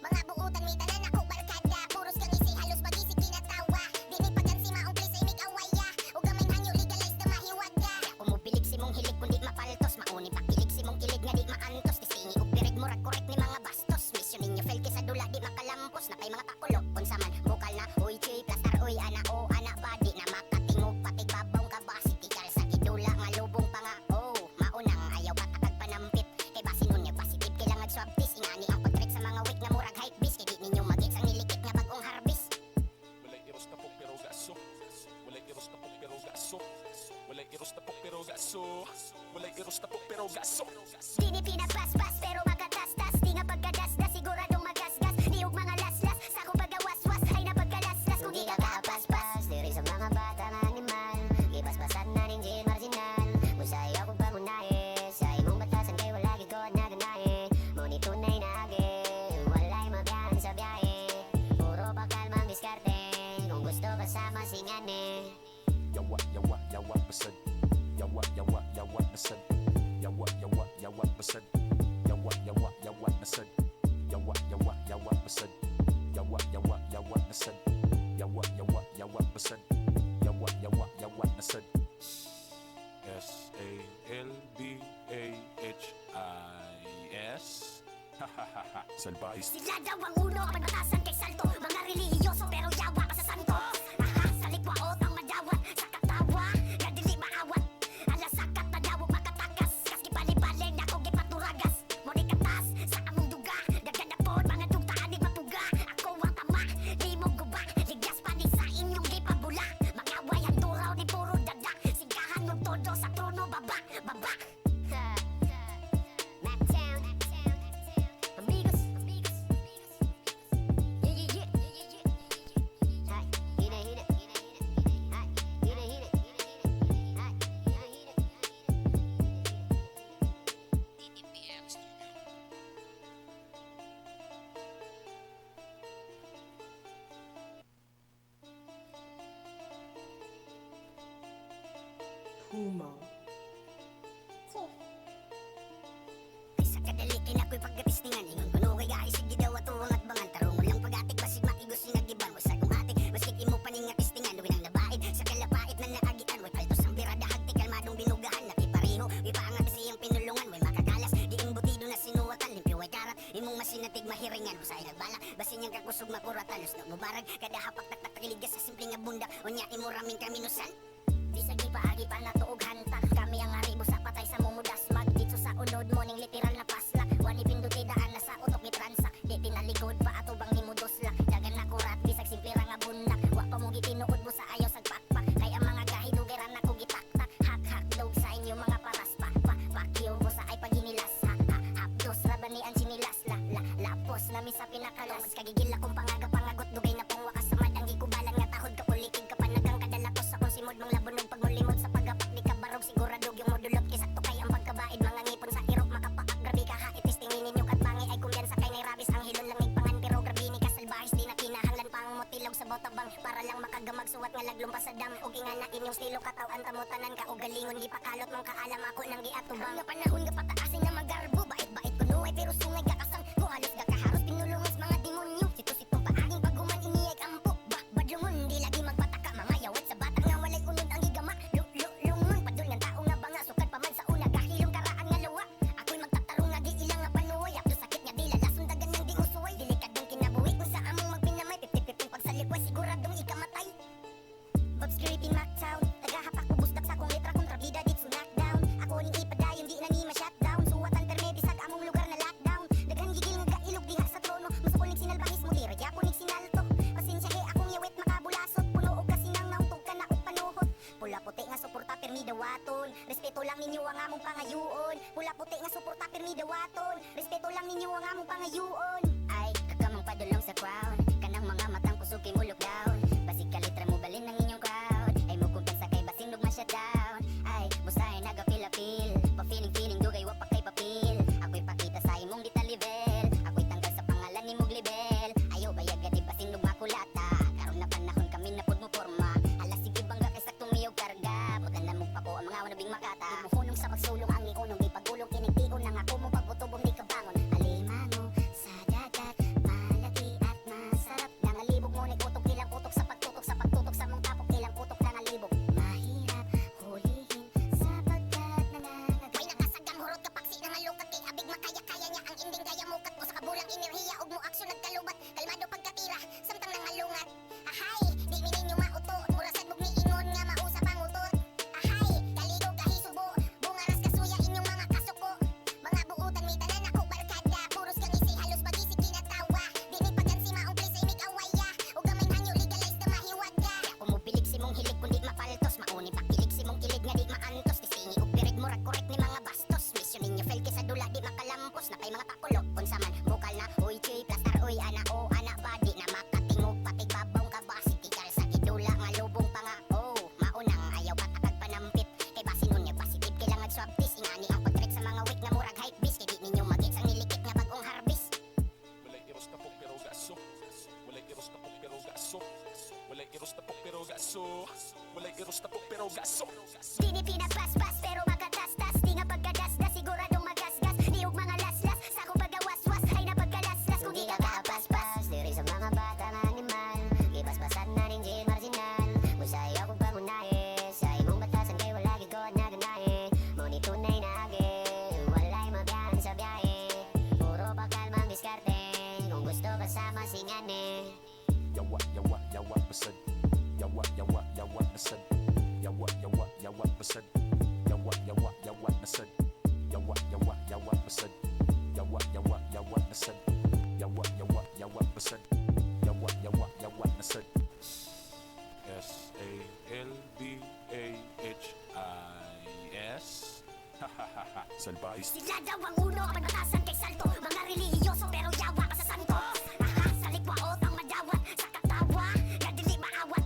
mga buutan mi tanan ako barkada puros kang isi halos magisi kinatawa di mi pagansi maong please imig awaya ug gamay nanyo legalize na mahiwaga umubilig si mong hilig kundi mapaltos mauni pakilig si mong kilig nga di maantos tisingi ug pirig murag correct ni mga bastos mission ninyo fail kay sa dula di makalampos na kay mga pakulo unsa man bukal na uy chay plastar uy ana o ana ba di na makatingog patig babaw ka ba sitikal sa gidula nga lubong pa nga oh maunang ayaw patakag panampit kay basin nun niya positive kailangan swab test ingani ang pagtrek sa mga week na murag hype beast kay di ninyo magits ang nilikit nga bagong harvest Walay iros na pok pero gaso walay iros na pok pero gaso walay iros na pok pero gaso walay iros na pok pero gaso Di ni pinagpaspas pero magatastas di nga pagkadasdas siguradong magasgas di ug mga laslas sa akong pagawaswas ay napagkalaslas kung di ka kapaspas diri sa mga bata nga animal ipaspasan na rin gin marginal musay akong pangunahe sa imong batasan kay wala gid ko naganahe ngunit tunay na agi walay mabiyahan sa biyahe puro bakal mang diskarte kung gusto kasama singane yawa basad yawa basad yawa basad yawa basad yawa basad yawa basad yawa basad yawa basad SALBAHIS Salbahis Sila daw ang uno kapag batasan kay salto mga relihiyoso pero yawa ka sa santo aha sa likwaot ang madawat sa katawa nga dili maawat ala sakat na daw makatakas kas gipalibalig na kong gipaturagas mo di katas sa among duga dagan na pod mga tugtaan di matuga ako ang tama di mo guba ligas pa ni sa inyong gipabula magaway ang turaw ni puro dada sigahan ng todo sa trono baba Max Sumo. Kaysa kadali kinakoy pagkatistingan ingon kuno kay gai sige daw atuwang at bangan tarong ulang pagatik basig matigos sing nagiban wasa kung atik maskit imo paning nga tistingan luwin ang nabait sa kalapait na naagian way paltos ang birada hagti kalmadong binugahan nakipareho ipaangat siyang pinulungan way makakalas di imbutido na sinuwatan limpyo way karat imong masinatig mahiringan usay nagbalak basin niyang kakusog makuratan lusno mubarag kada hapak takiligas sa simple nga bunda unya imo raming kaminusan. Bisag ipaagi pa na tuog hantak kami ang aribo sa patay sa mumudas mag dito sa unod morning literal na pasla wani pinduti daan na sa utok ni transak di tinalikod pa ato bang nimudosla dagan na kurat bisag simple ra nga bundak wa pa mo gitinuod mo sa ayaw sag pakpak kay ang mga gahidugeran na ko gitaktak hak hak dog sa inyo mga paras pakyo mo sa ay paginilas hapdos ra ba ni ang sinilas lapos nami sa pinakalas kagigil akong pangagot dugay na pong wakas sa madang gikubalan nga tahod ka pulikig ka panagang kadalatos sa kung simod mang labunog pagmulimod sa pagapak di ka barog siguradog yung modulot kay sakto kay ang pagkabaid mga ngipon sa irok makapaak grabe ka hait testingin ninyo kat bangi ay kumbiyansa kay nay rabis ang hilon lang nigpangan pero grabe ni kasalbahis di na kinahanglan pang motilog sa botabang para lang makagamag suwat nga laglumpa sa dam ug ingana inyong stilo katawan tamutanan ka og galingon gipakalot mang kaalam ako nang giatubang nga panahon nga pataasin na magarbo bait kuno ay pero sungay gakasang ko halos gakaharos pinulungas mga demonyo sito-sitong paaging paghuman iniyay ampo badlungon di lagi magpataka mga yawat sa bata nga walay unod ang gigama lungon padul nga tao nga banga sukat pa man sa una gahilom karaan nga luwa ako'y magtatarong nga di ilang nga panuway apto sakit nga dila lason dagan nang di usuway delikadong kinabuhi kung sa among magpinamay pipipiping pagsalikway siguradong ikamatay Bob's Creepy Mactown tagahapak ubusdak sa kong letra kontrabida dit sunakdown ako ning ipadayon di na ni ma-shutdown suwatan perme bisag among lugar na lockdown daghan gigil nga kailog diha sa trono masukulig sinalbahis mo dira yaponig sinalto pasensya he akong yawit makabulasot puno og kasinang nauntog ka na og panuhot pula puti nga suporta permi dawaton respeto lang ninyo ang among pangayoon pula puti nga suporta permi dawaton respeto lang ninyo ang among pangayoon ay kagamang padulong sa crown kanang mga matang kusog mo lockdown basig kalitra mo balin ng inyong crowd ay mo kumpensa kay basing lugma shutdown ay busahay nagapil-apil pa feeling dugay wa pa kay papil ako'y pakita sa imong ditalivel ako'y tanggal sa pangalan nimong libel ayaw bayag gadi basing lugma kulata karon na panahon kami na pud mo porma alas sige bangga kay saktong miyog karga putan na mo pa ko ang mga wanabing makata di mo hunong sa pagsulong ang iunong di pagulong kinigtigon nang ako mo pagputubong di kabangon alimango sa dagat malaki at masarap nangalibog mo nag-utok ilang utok sa pagtutok sa mong tapok ilang utok nangalibog mahirap hulihin sapagkat nangangagat may nakasagang hurot kapaksi nangalukat kay abig makaya-kaya niya ang inding gaya mukat mo sa kabulang enerhiya ug mo aksyon nagkalubat kalmado pagkatira samtang nangalungat ahay di mininyo mauto murasad bug niingon nga mausap ang utot ahay kaligog kahisubo bungaras kasuya inyong mga kasuko mga buutan may tanan ako barkada puros kang isi halos bagisi kinatawa di ni pagansi maong place imig awaya ug gamay nanyo legalize na mahiwaga kumupilig si mong hilig kundi mapaltos mauni pakilig si mong kilig nga di maantos tisingi ug pirig mo rag correct ni mga bastos mission ninyo fail kay sa dula di makalampos na kay mga pakulok unsa man bukal na uy chay plastar uy ana o ana badi na makatingog patig babong kabasiti kal sa gidula nga lubong pa nga oh maunang ayaw patakag panampit kay basin nun niya positive kailangan swab test ingani ang pagtrek sa mga week na murag hype beast kay di ninyo magits ang nilikit nga bagong harvest Walay iros na pok pero gaso walay iros na pok pero gaso walay iros na pok pero gaso walay iros na pok pero gaso Di ni pinagpaspas pero makatastas di nga pagkadasdas siguradong magasgas di ug mga laslas sa akong pagawaswas ay napagkalaslas kung di ka kapaspas diri sa mga bata nga animal ipaspasan na ning gin marginal musay akong pangunahe sa imong batasan kay wala gid ko naganahe mo ni tunay na agi walay mabiyahan sa biyahe puro bakal mang diskarte kung gusto kasama singane yawa basad yawa basad yawa basad yawa basad yawa basad yawa basad yawa basad yawa basad SALBAHIS Salbahis Sila daw ang uno ang batasan kay salto mga relihiyoso pero yawa pa sa santo aha sa likwaot ang madawat sa katawa nga dili maawat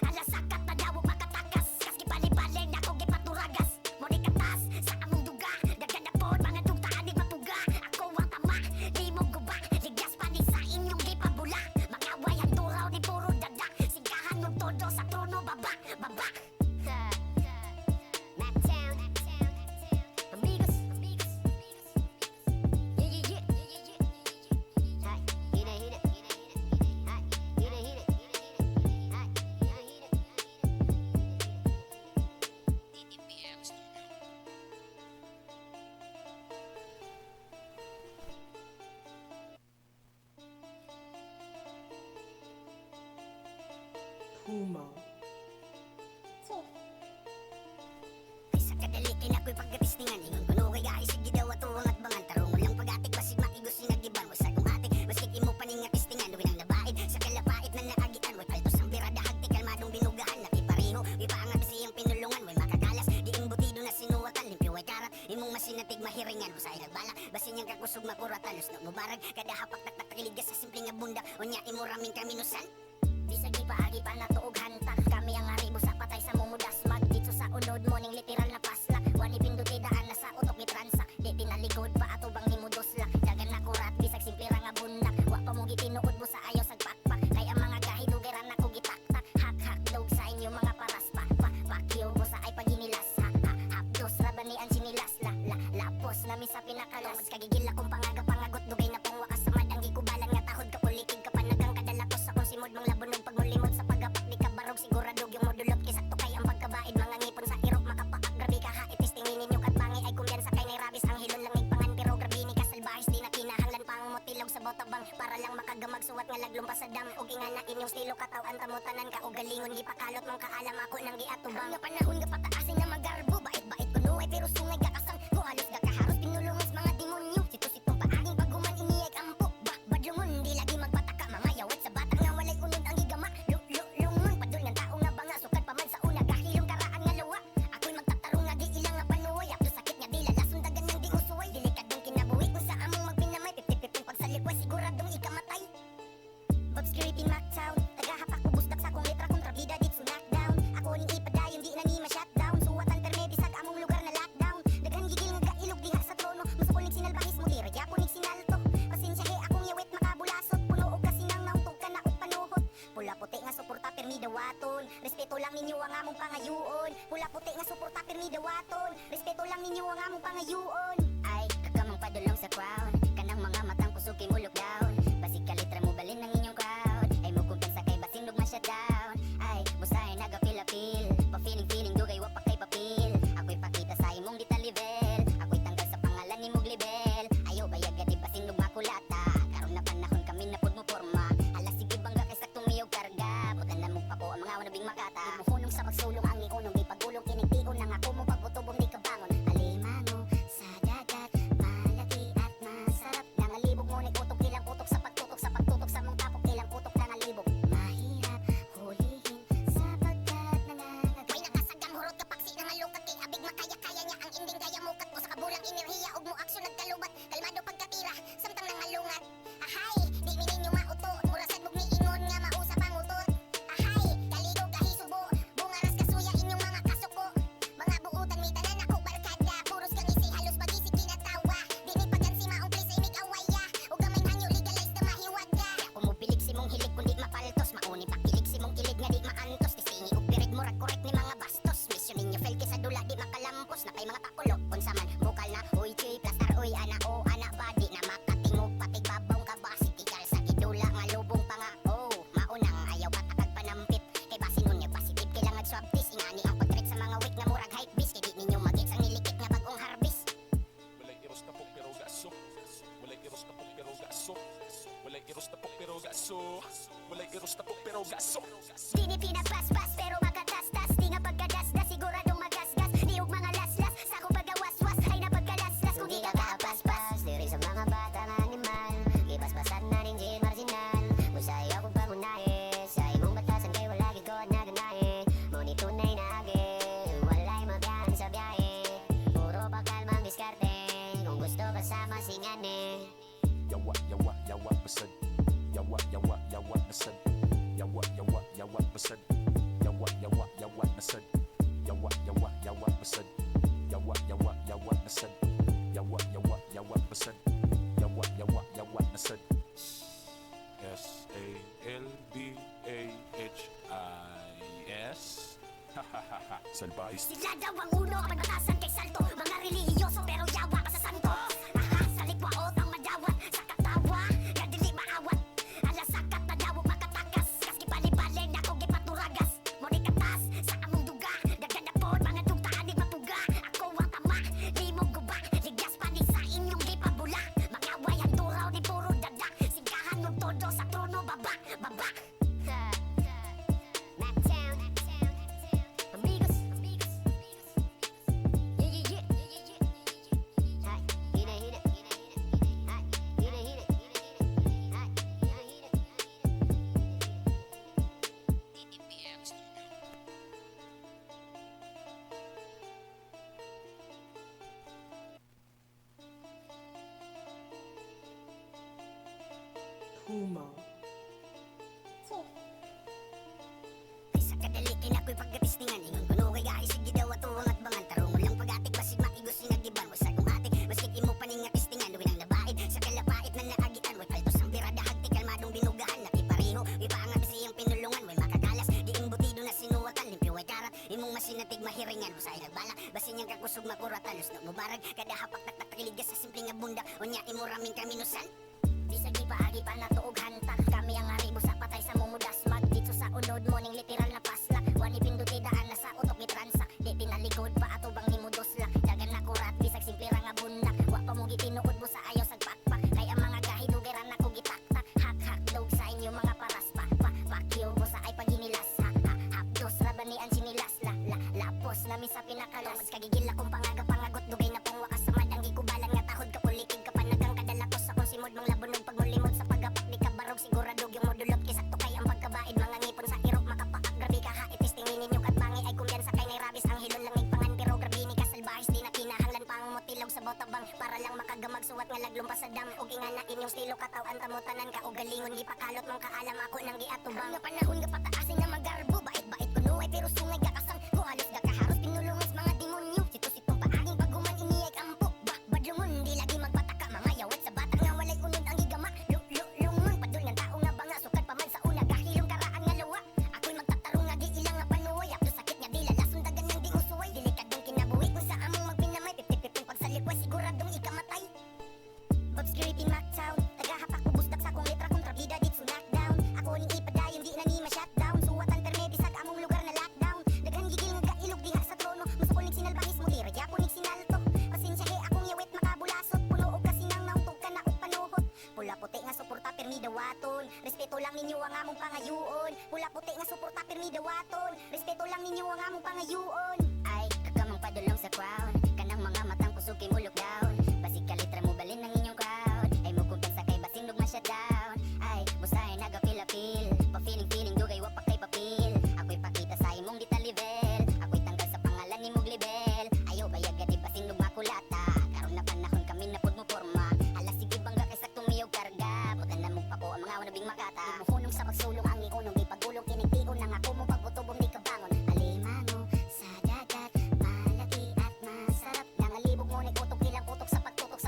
alas sakat na daw makatakas kas gibali-bali na ko gipaturagas mo di katas sa among duga dagan na pod mga dugtaan di matuga ako ang tama di mo guba ligas pa ni sa inyong gipabula mga wayan turaw di puro dada sigahan mo todo sa trono baba Matt Puma. Kaysa kadali kay nako'y pagkatistingan ingon kuno kay gai sige daw atuong at bangan tarong ulang pagatik basig makigos sing nagiban wasa kung atik maskit imo paning nga tistingan duwin ang nabait sa kalapait na naagian way paltos ang birada hagti kalmadong binugaan nakipareho ipaangat siyang pinulungan way makakalas di imbutido na sinuwatan limpyo way karat imong masinatig mahiringan usay nagbalak basin niyang kakusog makuratan lusno mubarag kada hapak takiligas sa simpleng nga bunda unya imo raming kaminusan. Bisag di paagi pa na tuog hantak kami ang aribo sa patay sa mumudas mag dito sa unod morning literal na paslak wani pinduti daan na sa utok ni transak di tinalikod pa ato bang nimudosla dagan na kurat bisag simple ra nga bundak wa pa mo gitinuod mo sa ayaw sag pakpak kay ang mga gahidugeran na ko gitaktak hak hak dog sa inyo mga paras pakyo mo sa ay paginilas hapdos ra ba ni ang sinilas lapos nami sa pinakalas kagigil akong pangagot dugay na pong wakas sa madang gikubalan nga tahod ka pulitig ka panagang kadalapos sa kung simod mang labunog pagmulimod sa pagapak di ka barog siguradog yung modulot kay sakto kay ang pagkabaid mga ngipon sa irok makapaak grabe ka hait testingin ninyo kat bangi ay kumbiyansa kay nay rabis ang hilon lang igpangan pero grabe ni kasalbahis di na kinahanglan pang motilog sa botabang para lang makagamag suwat nga laglumpas sa dam ug ingana inyong stilo katawan tamutanan ka og galingon gipakalot mang kaalam ako nang giatubang nga panahon nga pataasin na magarbo bait kuno ay pero sungay gakasang ko halos gakaharos pinulungas mga demonyo sito-sitong paaging paguman iniyag ampo badlungon di lagi magpataka mga yawat sa bata nga walay unod ang gigama lungon padul ng tao nga banga sukat pa man sa una kahilong karaan nga luwa ako'y magtatarong nga di ilang nga panuway apdo sakit nga dila lason dagan ng di usuway delikadong kinabuhi kung sa among magpinamay pipipiping pagsalikway siguradong ikamatay Bob's Creepy Mactown tagahapak ubusdak sa kong letra kontrabida dit sunakdown ako ning ipadayon di na ni ma-shutdown suwatan perme bisag among lugar na lockdown daghan gigil nga kailog diha sa trono musukulig sinalbahis mo dira yaponig sinalto pasensya he akong yawit makabulasot puno og kasinang nautog ka na og panuhot pula puti nga suporta permi dawaton respeto lang ninyo ang among pangayoon pula puti nga suporta permi dawaton respeto lang ninyo ang among pangayoon ay kakamang padulong sa crown kanang mga matang kusog kay mo lockdown basig ka litra mo balin ng inyong crowd ay mo kumpensa kay basing lugma shutdown ay busahay naga-feel pa feeling dugay wa pa kay papil ako'y pakita sa imong level ako'y tanggal sa pangalan ni mong libel ayaw bayag gadi basing lugma kulata karon na panahon kami na pud mo porma ala sige bangga kay saktong miyog karga putan na mong pako ang mga wanabing makata muhunong sa pagsulong ang iunong di pagulong kinigtigon nang ako mo pagutubong di kabangon alimango sa dagat malaki at masarap nangalibog mo ni utok ilang utok sa pagtutok sa mong tapok ilang utok nangalibog mahirap hulihin sapagkat nangangagat may nakasagang hurot kapaksi nangalukat kay abig makaya-kaya niya ang inding gaya mukat mo sa kabulang enerhiya ug mo aksyon nagkalubat kalmado pagkatira samtang nangalungat ahay di mininyo mauto murasad bug miingon nga mausap ang utot ahay kaligog kahisubo bungaras kasuya inyong mga kasuko mga buutan may tanan ako barkada puros kang isi halos pag-isig kinatawa di mi pagansi maong place ay mig-awaya ug gamay nanyo legalize na mahiwaga ako mo pilig si mong hilig kundi mapaltos mauni pakilig si mong kilig nga di maantos tisingi ug pirig mo korek ni mga bastos mission ninyo fail kay sa dula di makalampos na kay mga pakulok unsa man bukal na uy chuy plastar uy ana o ana badi na makatingog patig babong kabasi tigal sa gidula nga lubong pa nga oh maunang ayaw patakag panampit kay basin unya positive kailangan swab test ingani ang pagtrek sa mga week nga murag hype beast kay di ninyo magits ang nilikit nga bagong harvest Walay iros na pok pero gaso walay iros na pok pero gaso walay iros na pok pero gaso walay iros na pok pero gaso Di ni pinapaspas pero makatastas di nga pagkadasdas siguradong magasgas di ug mga laslas sa akong pagawaswas ay napagkalaslas kung di ka kapaspas diri sa mga batang animal gipaspasan na ning gin marginal musay ako pangunahe sa imong batasan kay wala gid ko naganahe mo ni tunay na agi walay mabiyahe sa biyahe puro bakal mang diskarte kung gusto kasama singane yawa basad yawa basad yawa basad yawa basad yawa basad yawa basad yawa basad yawa basad SALBAHIS Salbahis Sila daw ang uno ang batasan kay salto mga relihiyoso pero yawa pa sa santo aha sa likwaot ang madawat sa katawa nga dili maawat ala sakat na daw makatakas kas gipalibaling na kog gipaturagas mo di katas sa among duga daghan na pod mga dugtaan di mapuga ako ang tama di mo guba ligas pa ni sa inyong gipabula mga wayang turaw ni puro dada sigahan ng todo sa trono baba Puma. Sa kadali kinakoy pagkatistingan ingon kuno kay gahi sige daw ato ang atbangan tarong ulang pagatik basig matigos sing nagdiban wasa kumatik basig imo paning nga tistingan luwin ang nabait sa kalapait na naagian way paltos ang birada hagti kalmadong binugahan nakipareho ipaangat siyang pinulungan way makakalas di imbutido na sinuwatan limpyo way karat imong masinatig mahiringan usay nagbalak basin niyang kakusog makuratan lusno mubarag kada hapak taktakiligas sa simpleng nga bunda unya imo raming kaminusan. Bisag di paagi pa na tuog hantak kami ang aribo sa patay sa mumudas mag dito sa unod morning literal na pasla wani pinduti daan na sa utok gitransak di tinalikod pa ato bang nimudos la dagan na kurat bisag simple ra nga bunda wa pa mo gitinuod mo sa ayaw sag pakpak kay ang mga gahidugeran na ko gitaktak hak hak dog sa inyo mga paras pa pakyo mo sa ay paginilas ha hapdos ra bani ang sinilas la lapos namin sa pinakalas kagigil akong pangagot dugay na pong wakas sa madang gikubalan nga tahod ka pulitig ka panagang kadalapos sa kung simod mang labunog pagmulimod sa pagapak di ka barog siguradog yung modulot kay sakto kay ang pagkabaid mga ngipon sa irok makapaak grabe ka hait testingin ninyo kat bangi ay kumbiyansa kay nay rabis ang hilon lang pangan pero grabe ni kasalbahis di na kinahanglan pa ang motilog sa botabang para lang makagamag suwat nga laglumpas sa dam og ingana inyong stilo katawan tamutanan ka og galingon gipakalot mong kaalam ako nang giatubang nga panahon nga pataasin na magarbo bait kuno ay pero sungay ka kasang ko halos gakaharos pinulungas mga demonyo sitong paaging paghuman iniyay kampo badlungon di lagi magpataka mga yawat sa bata nga walay unod ang igama lungon padul nga tao nga banga sukat pa man sa una kahilong karaan nga luwa ako'y magtatarong nga di ilang nga panuway apdo sakit nga dila lason dagan yang di usuway delikadong kinabuhi kung sa among magpinamay pipipipin pag sa likway siguradong ikamatay obscurity knockdown tagahapak ubustak sa kong letra kontrabida dit knockdown ako ning ipadayon di na ni ma-shutdown suwatan perme bisag among lugar na lockdown daghan gigil nga kailog diha sa trono musukulig sinalbahis mo dira gyapon ning sinalto pasensya he akong yawit makabulasot puno og kasinang nautog ka na og panuhot pula puti nga suporta permi dawaton respeto lang ninyo ang among pangayoon pula puti nga suporta permi dawaton respeto lang ninyo ang among pangayoon ay kakamang padulong sa crown kanang mga matang kusog kay mo lockdown basig ka litra mo balin ng inyong crowd ay mo kumpensa kay basing lug ma-shutdown ay busahay naga-feel pa feeling dugay wa pa kay papil ako'y pakita sa imong dita level ako'y tanggal sa pangalan ni mong libel ayaw bayag gadi basing lug makulata karon na panahon kami na pud mo forma hala sige bangga kay saktong miyog karga putan na mong pako ang mga wanabing makata muhunong sa pagsulong ang iunong ipagulong kinigtigon nang ako mo pagbutubong di kabangon alimango sa dagat malaki at masarap nangalibog mo utok ilang utok sa pagtutok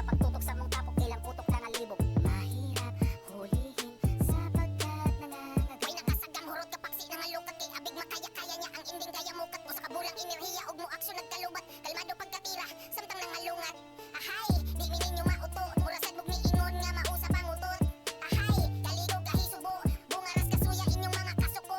sa mong tapok ilang utok nangalibog mahirap hulihin sapagkat nangangagat may nakasagang hurot ka paksi nangalukat kay abig makaya-kaya niya ang inding gaya mukat mo sa kabulang enerhiya og mo aksyon nagkalubat kalmado pagkatira samtang nangalungat ahay di mininyo mauto murasad mog miingon nga mausap ang utot ahay kaligog kahisubo bungaras kasuya inyong mga kasuko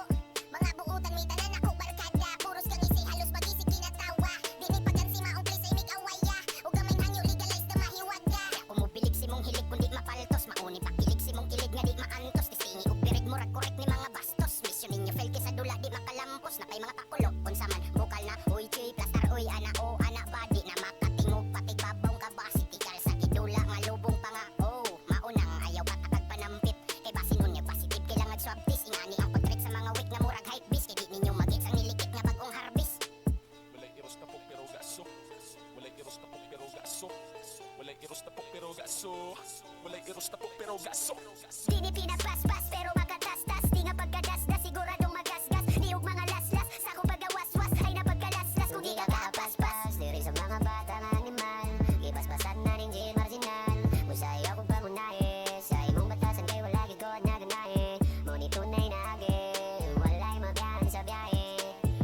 mga buutan may tanan ako barkada puros kang isi halos bagisi kinatawa di ni pagansi maong place ay mig-awaya ug gamay nangyo legalize na mahiwaga ako mo bilig si mong hilig kundi mapaltos mauni pakilig si mong kilig nga di maantos tisingi ug pirig mo korek ni mga bastos mission ninyo fail kay sa dula di makalampos na kay mga takulok unsa man bukal na uy chuy plastar uy ana o ana badi na makatingog patig babong kabasi tikal sa kidula nga lubong pa nga oh maunang ayaw patakag panampit kay basin unya positive kailangan swab test ingani ang pagtrek sa mga week nga murag hype beast kay di ninyo magit ang nilikit nga bagong harvest Walay iros tapok pero gaso. Walay iros tapok pero gaso. Walay iros tapok pero gaso. Walay iros tapok pero gaso. Di ni pinabas-bas pero makatastas di nga pagkadasdas siguradong magasgas di ug mga laslas sa akong pagawaswas ay napagkalaslas kung di ka kapas-pas diri sa mga bata nga animal gibasbasan na ning jail marginal usay ako pangunahe sa imong batasan kay wala gigod na ganahe mo ni tunay na agi walay mabiyahan sa biyahe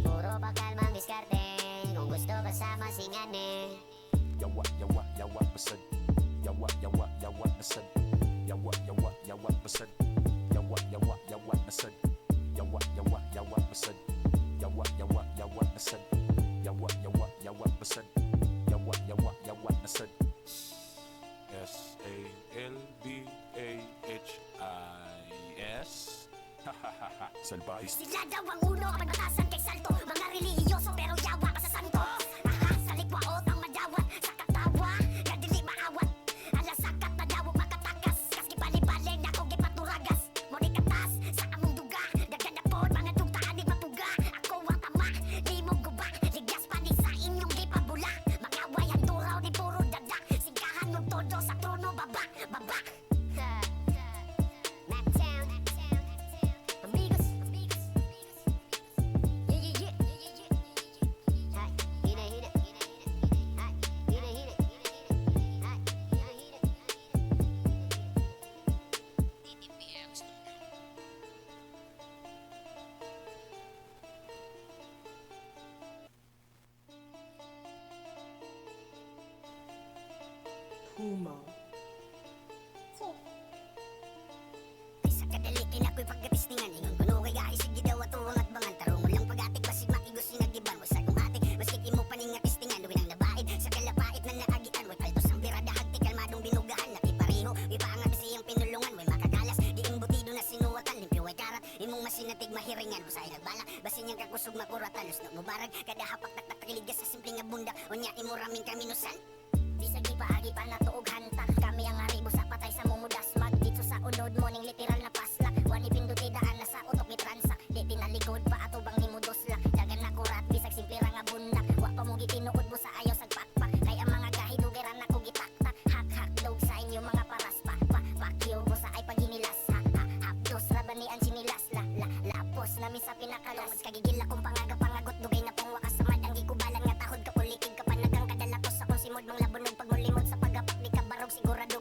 puro pakalmang diskarte kung gusto kasama singane Yawa basad. Yawa basad. Yawa basad. Yawa basad. Yawa basad. Yawa basad. Yawa basad. Yawa basad. SALBAHIS Salbahis. Sila daw ang uno ang batasan kay salto mga relihiyoso pero yawa pa sa santo aha sa likwaot ang madawat sa katawa nga dili maawat ala sakat na daw makatakas kas gibali-bali na ko gipaturagas mo ni katas sa among duga daghan na pod mga tugtaan di mapuga ako ang tama di mo guba ligas pa ni sa inyong gipabula mga wayan turaw ni puro dadak sigahan ng todo sa trono baba Huma. Sa kadali kinakoy pagkatistingan ingon kuno kay gahi sige daw ato at bangan tarong ulang pagatik basig matigos sinagiban wa sa gumatik basig imo paninga tistingan luwi nang nabait sa kalapait na naagian way paltos ang birada hagti kalmadong binugahan nakipareho ipaangat siyang pinulungan way makakalas di imbutido na sinuwatan limpyo way karat imong masinatig mahiringan usay nagbalak basin niyang kakusog makuratan lusno mubarag kada hapak taktakiligas sa simpleng nga bunda unya imo raming kaminusan. Bisag ipaagi pa na tuog hantak kami ang aribo sa patay sa mumudas mag dito sa unod mo ning literal na paslak wani pinduti daan na sa utok ni transak di tinalikod pa ato bang nimudosla dagan na kurat bisag simple ra nga bundak wa pa mo gitinuod mo sa ayaw sagpakpak kay ang mga gahidugeran na ko gitaktak hak hak dog sa inyo mga paras pakyo mo sa ay paginilas hapdos ra bani ang sinilas lapos nami sa pinakalas kagigil akong pangagot dugay na pang wakas sa madang gikubalan nga tahod ka pulikig ka panagang kadalakos sa kung simod mang labunog pagmulimod sa pagapak di ka barog sigurado